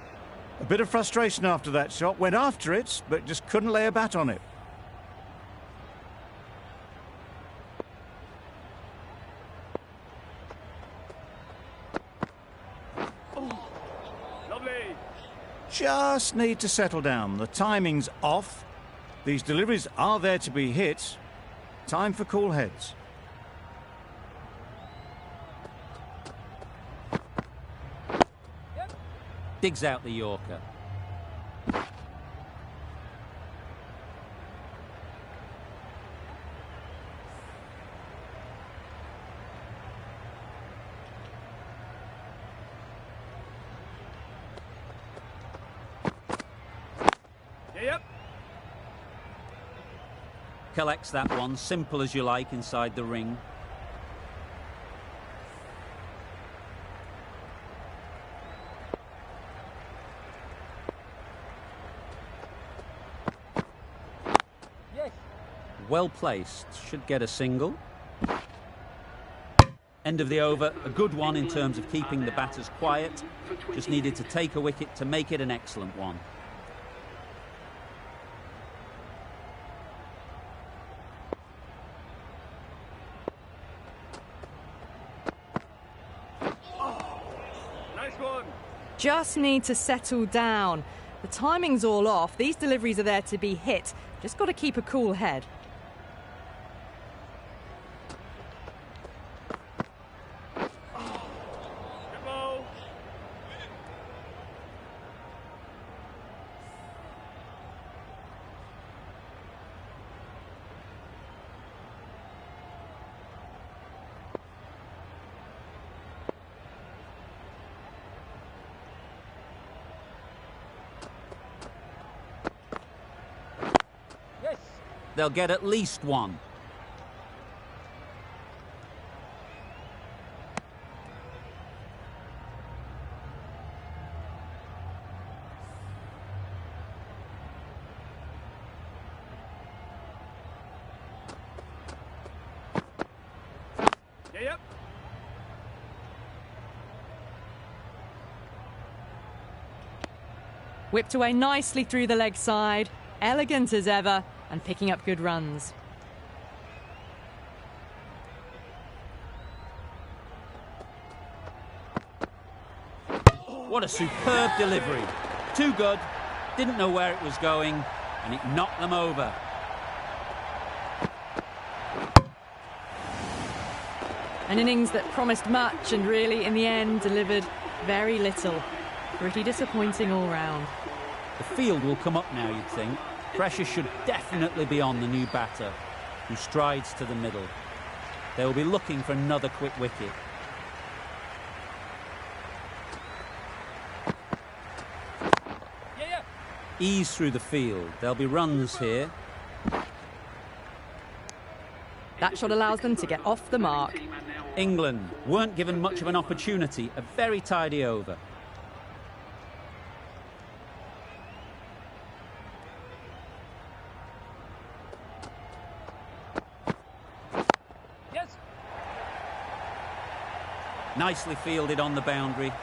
A bit of frustration after that shot. Went after it, but just couldn't lay a bat on it. Lovely. Just need to settle down. The timing's off. These deliveries are there to be hit. Time for cool heads. Digs out the Yorker. Yep. Collects that one, simple as you like, inside the ring. Well placed, should get a single. End of the over, a good one in terms of keeping the batters quiet. Just needed to take a wicket to make it an excellent one. Nice one. Just need to settle down. The timing's all off. These deliveries are there to be hit. Just got to keep a cool head. Good ball. They'll get at least 1. Yep. Whipped away nicely through the leg side. Elegant as ever and picking up good runs. What a superb delivery. Too good, didn't know where it was going, and it knocked them over. An innings that promised much and really, in the end, delivered very little. Pretty disappointing all round. The field will come up now, you'd think. Pressure should definitely be on the new batter, who strides to the middle. They will be looking for another quick wicket. Ease through the field. There'll be runs here. That shot allows them to get off the mark. England weren't given much of an opportunity. A very tidy over. Nicely fielded on the boundary.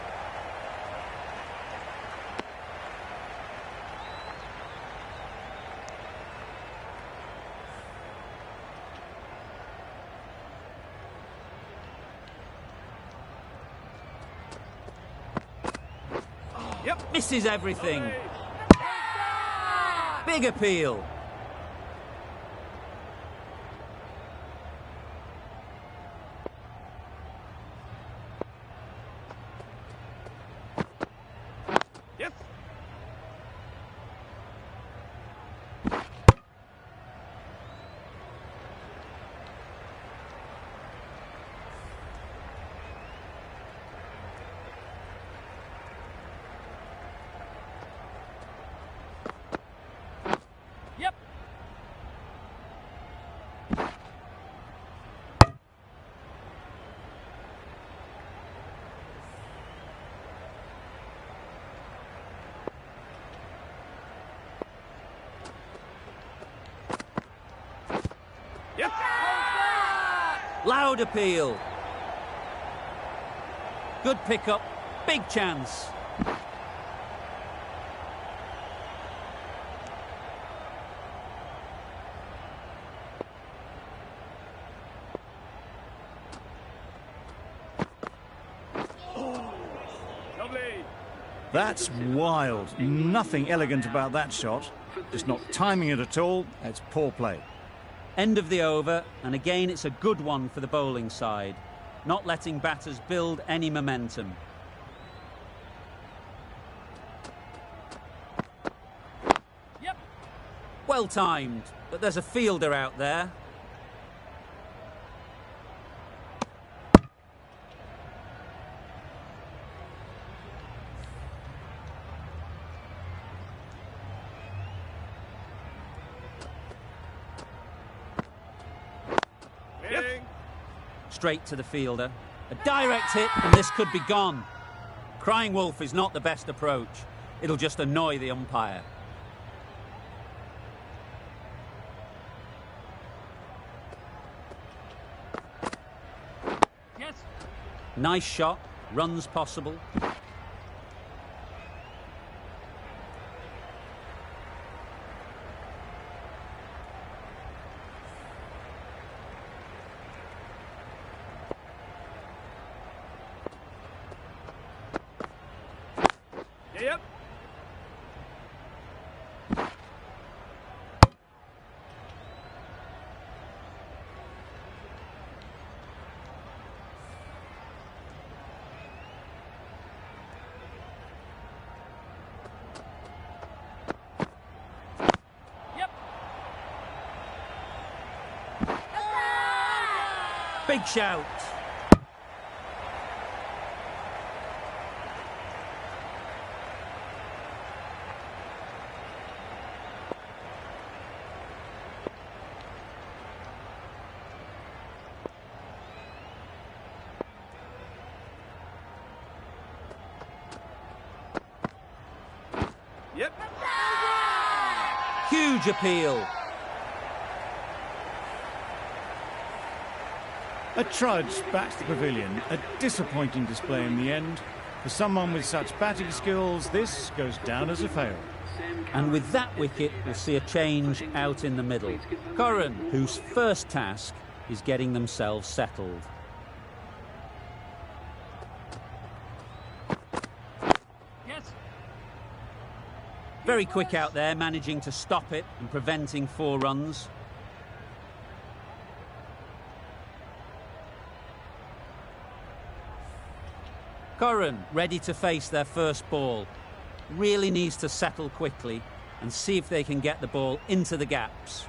Yep. Misses everything. Big appeal. Yep. Yep. Yep. Loud appeal. Good pickup. Big chance. Lovely. That's wild. Nothing elegant about that shot. Just not timing it at all. It's poor play. End of the over, and again it's a good one for the bowling side, not letting batters build any momentum. Yep. Well timed, but there's a fielder out there. Yep. Straight to the fielder. A direct hit, and this could be gone. Crying wolf is not the best approach. It'll just annoy the umpire. Yes. Nice shot. Runs possible. Yep. Yep. Big shout. Yep. Huge appeal. A trudge back to the pavilion. A disappointing display in the end. For someone with such batting skills, this goes down as a fail. And with that wicket, we'll see a change out in the middle. Curran, whose first task is getting themselves settled. Yes. Very quick out there, managing to stop it and preventing 4 runs. Curran ready to face their first ball. Really needs to settle quickly and see if they can get the ball into the gaps.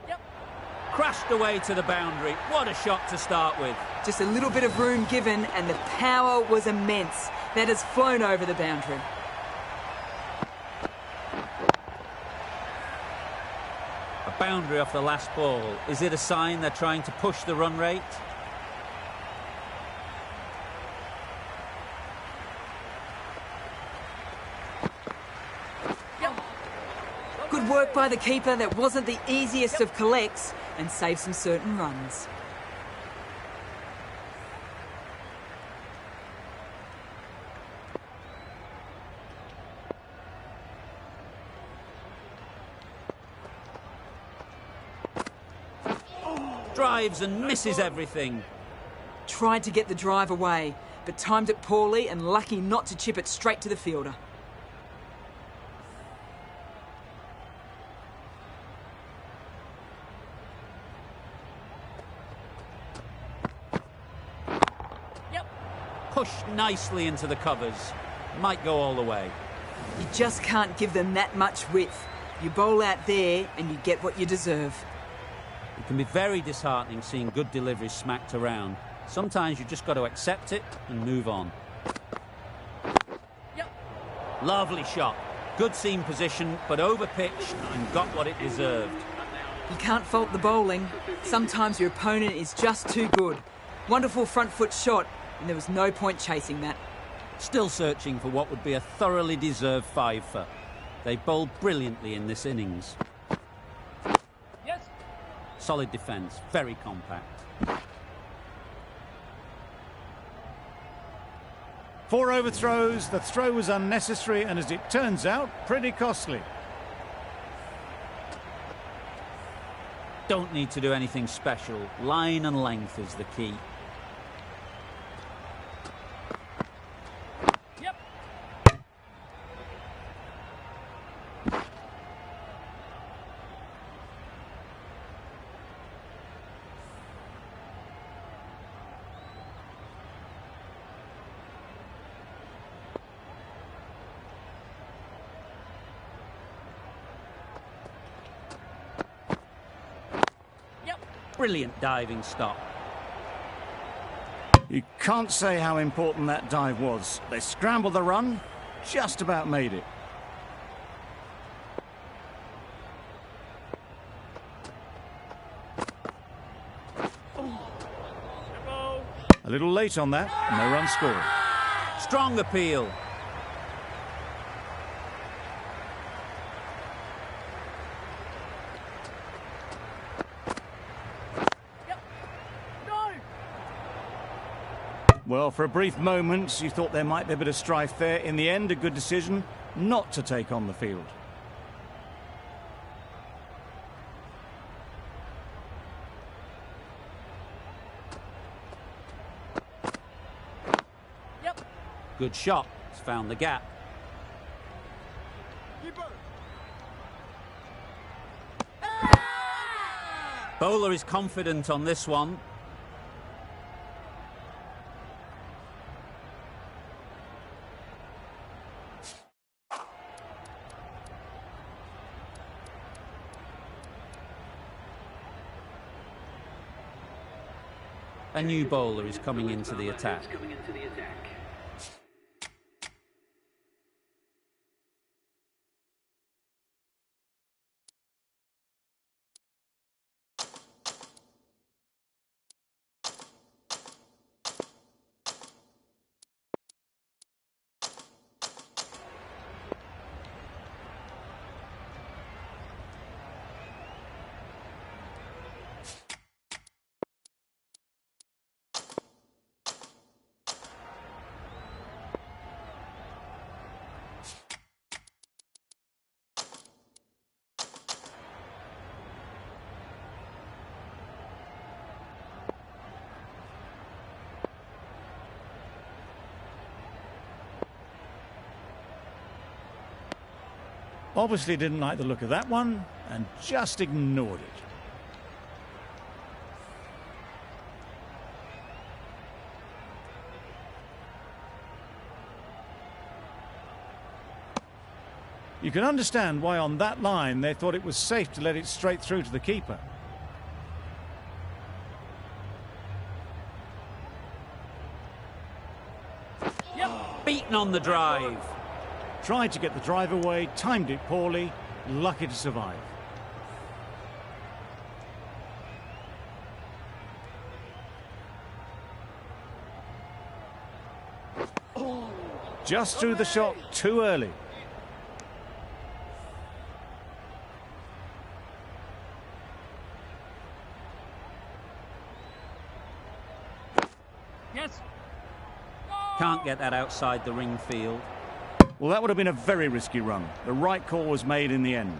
Yep. Crashed away to the boundary. What a shot to start with. Just a little bit of room given, and the power was immense. That has flown over the boundary. A boundary off the last ball. Is it a sign they're trying to push the run rate? Good work by the keeper. That wasn't the easiest of collects and saved some certain runs. Drives and misses everything. Tried to get the drive away, but timed it poorly and lucky not to chip it straight to the fielder. Yep. Pushed nicely into the covers. Might go all the way. You just can't give them that much width. You bowl out there and you get what you deserve. It can be very disheartening seeing good deliveries smacked around. Sometimes you just got to accept it and move on. Yep. Lovely shot. Good seam position, but over-pitched and got what it deserved. You can't fault the bowling. Sometimes your opponent is just too good. Wonderful front foot shot, and there was no point chasing that. Still searching for what would be a thoroughly deserved five-for. They bowled brilliantly in this innings. Yes. Solid defence, very compact. 4 overthrows, the throw was unnecessary and, as it turns out, pretty costly. Don't need to do anything special. Line and length is the key. Yep. Brilliant diving stop. You can't say how important that dive was. They scrambled the run, just about made it. A little late on that, no run scored. Strong appeal. Well, for a brief moment, you thought there might be a bit of strife there. In the end, a good decision not to take on the field. Yep. Good shot. It's found the gap. Bowler is confident on this one. A new bowler is coming into the attack. Obviously didn't like the look of that one and just ignored it. You can understand why on that line they thought it was safe to let it straight through to the keeper. Yep. Beaten on the drive. Tried to get the drive away, timed it poorly, lucky to survive. Just threw the shot too early. Can't get that outside the ring field. Well, that would have been a very risky run. The right call was made in the end.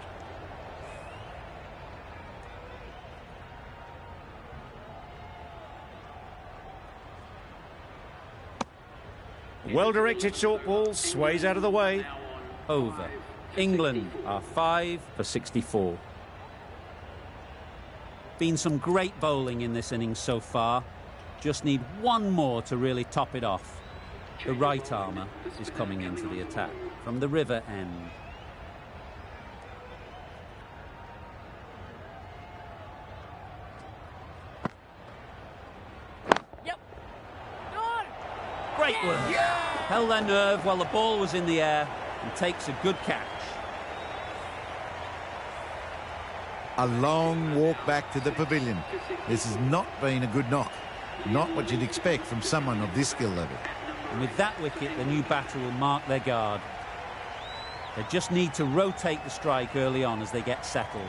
Well-directed short ball, sways out of the way. Over. England are 5 for 64. Been some great bowling in this innings so far. Just need one more to really top it off. The right armour is coming into the attack from the river end. Yep. Good. Great work. Held their nerve while the ball was in the air and takes a good catch. A long walk back to the pavilion. This has not been a good knock. Not what you'd expect from someone of this skill level. And with that wicket, the new batter will mark their guard. They just need to rotate the strike early on as they get settled.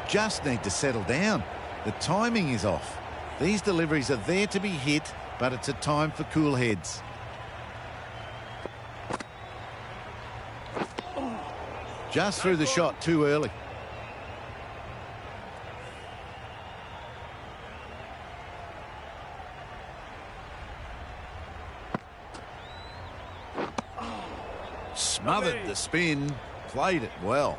Just need to settle down. The timing is off. These deliveries are there to be hit, but it's a time for cool heads. Just threw the shot too early. Smothered the spin, played it well.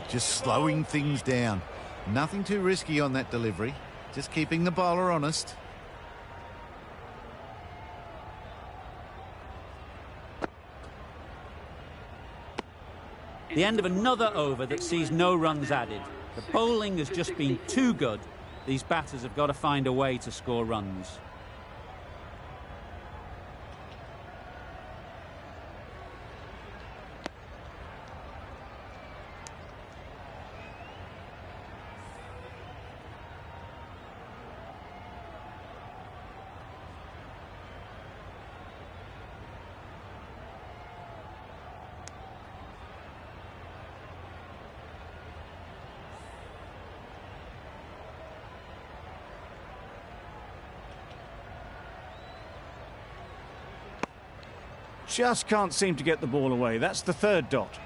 Just slowing things down. Nothing too risky on that delivery. Just keeping the bowler honest. The end of another over that sees no runs added. The bowling has just been too good. These batters have got to find a way to score runs. Just can't seem to get the ball away. That's the third dot.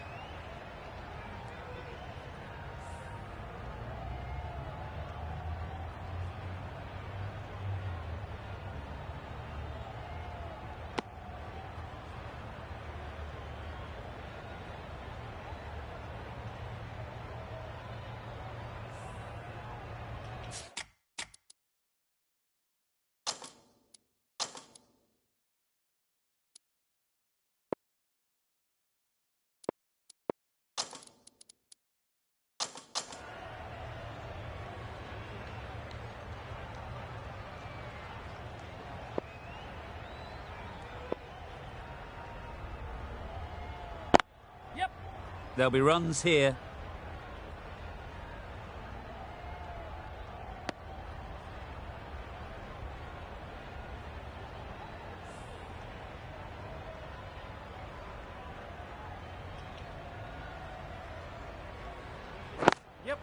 There'll be runs here. Yep.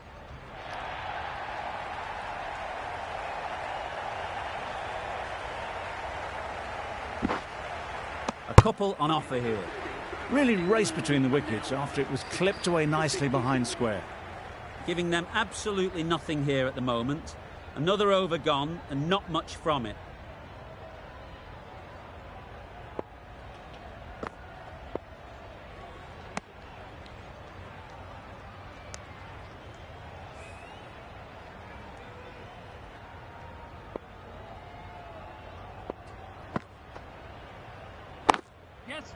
A couple on offer here. Really raced between the wickets after it was clipped away nicely behind square. Giving them absolutely nothing here at the moment. Another over gone and not much from it. Yes.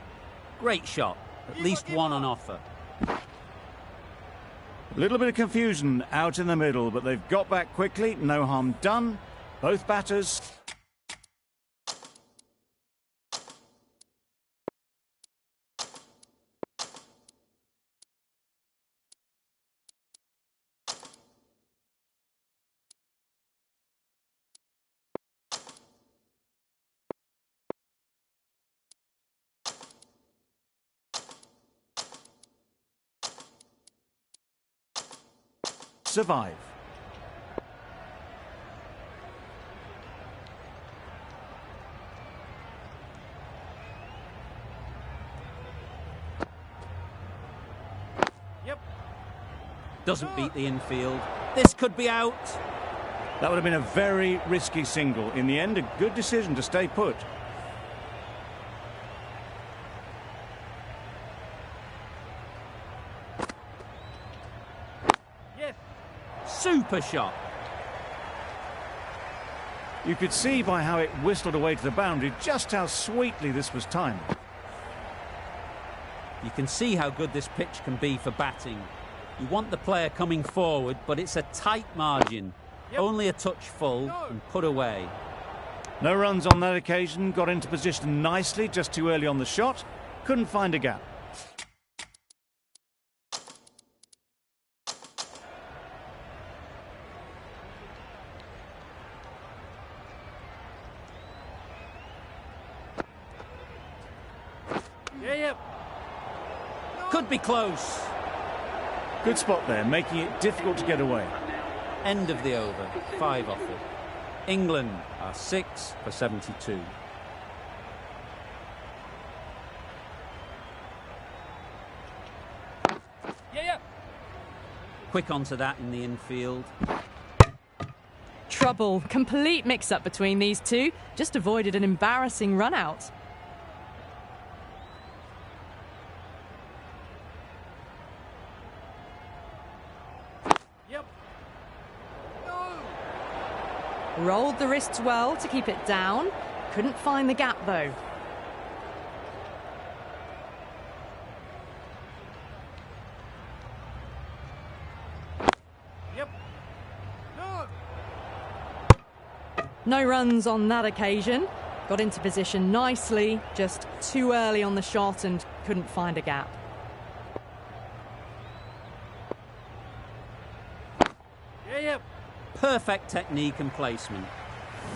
Great shot. At least one on offer. A little bit of confusion out in the middle, but they've got back quickly. No harm done. Both batters survive. Doesn't beat the infield. This could be out. That would have been a very risky single. In the end, a good decision to stay put. Yes. Super shot. You could see by how it whistled away to the boundary just how sweetly this was timed. You can see how good this pitch can be for batting. You want the player coming forward, but it's a tight margin. Yep. Only a touch full and put away. No runs on that occasion. Got into position nicely, just too early on the shot. Couldn't find a gap. Could be close. Good spot there, making it difficult to get away. End of the over, 5 offered. England are 6 for 72. Quick onto that in the infield. Trouble. Complete mix-up between these two. Just avoided an embarrassing run-out. Rolled the wrists well to keep it down. Couldn't find the gap, though. No runs on that occasion. Got into position nicely, just too early on the shot and couldn't find a gap. Perfect technique and placement.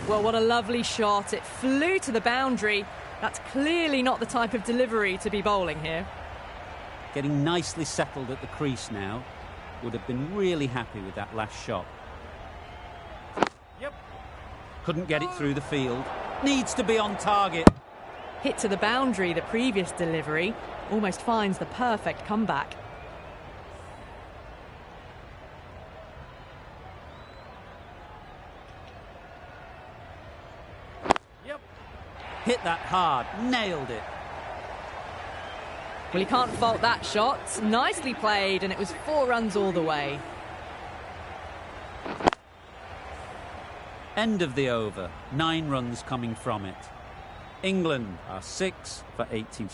Well, what a lovely shot. It flew to the boundary. That's clearly not the type of delivery to be bowling here. Getting nicely settled at the crease now. Would have been really happy with that last shot. Couldn't get it through the field. Needs to be on target. Hit to the boundary, the previous delivery. Almost finds the perfect comeback. Hit that hard. Nailed it. Well, you can't fault that shot. Nicely played, and it was 4 runs all the way. End of the over. 9 runs coming from it. England are 6 for 80.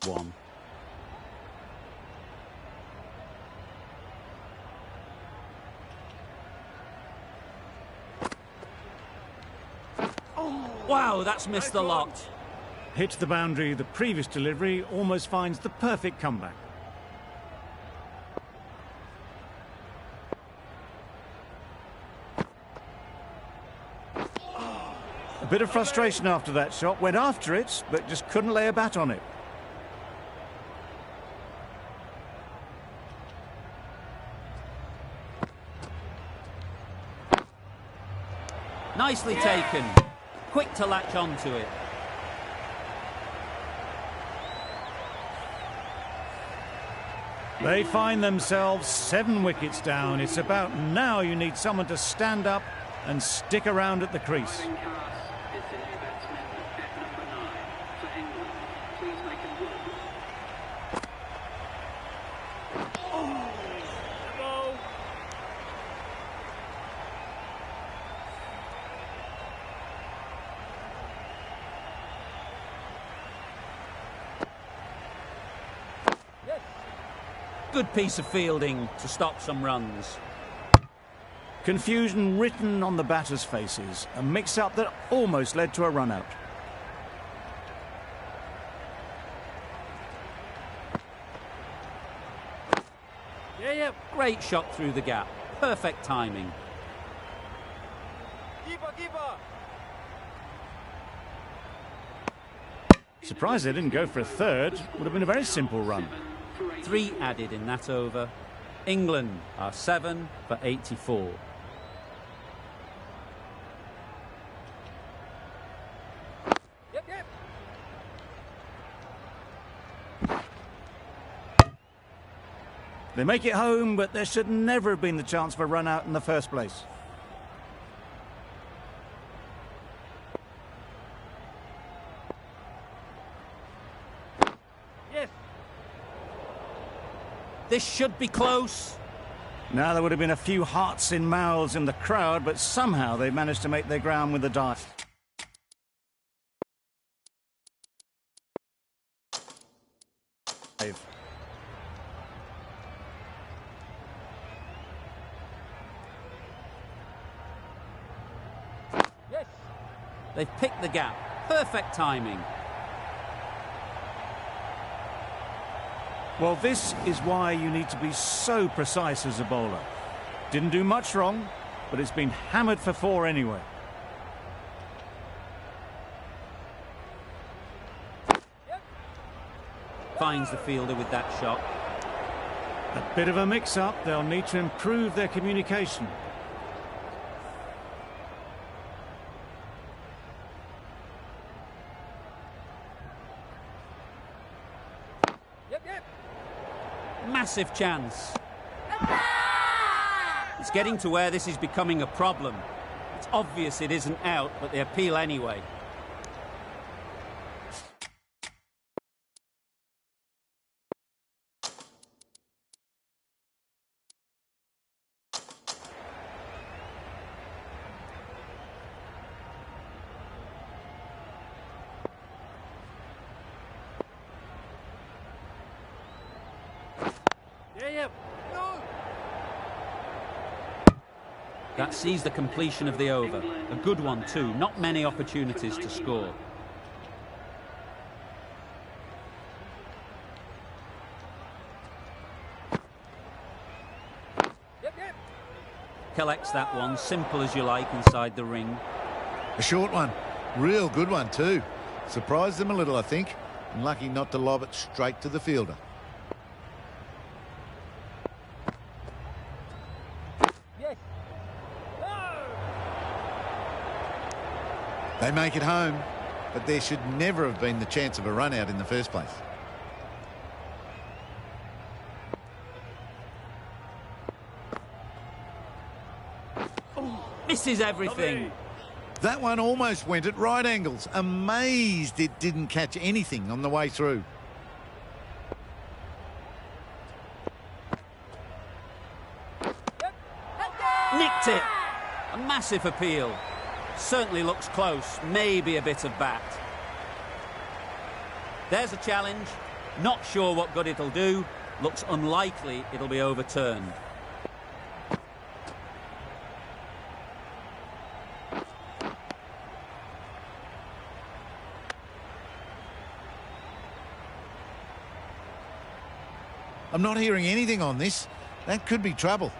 One. Wow, that's missed a lot. Hit the boundary, the previous delivery almost finds the perfect comeback. A bit of frustration after that shot. Went after it, but just couldn't lay a bat on it. Nicely taken. Quick to latch onto it. They find themselves 7 wickets down. It's about now you need someone to stand up and stick around at the crease. Good piece of fielding to stop some runs. Confusion written on the batters' faces. A mix-up that almost led to a run-out. Great shot through the gap. Perfect timing. Surprised they didn't go for a third. Would have been a very simple run. 3 added in that over. England are 7 for 84. They make it home, but there should never have been the chance for a run out in the first place. Yes. This should be close. Now there would have been a few hearts in mouths in the crowd, but somehow they managed to make their ground with the dive. Yes. They've picked the gap. Perfect timing. Well, this is why you need to be so precise as a bowler. Didn't do much wrong, but it's been hammered for 4 anyway. Finds the fielder with that shot. A bit of a mix-up. They'll need to improve their communication. Massive chance. It's getting to where this is becoming a problem. It's obvious it isn't out, but they appeal anyway. That sees the completion of the over. A good one too. Not many opportunities to score. Collects that one, simple as you like, inside the ring. A short one. Real good one too. Surprised them a little, I think. And lucky not to lob it straight to the fielder. They make it home, but there should never have been the chance of a run out in the first place. Misses everything. That one almost went at right angles. Amazed it didn't catch anything on the way through. Nicked it. A massive appeal. Certainly looks close, maybe a bit of bat. There's a challenge. Not sure what good it'll do. Looks unlikely it'll be overturned. I'm not hearing anything on this. That could be trouble.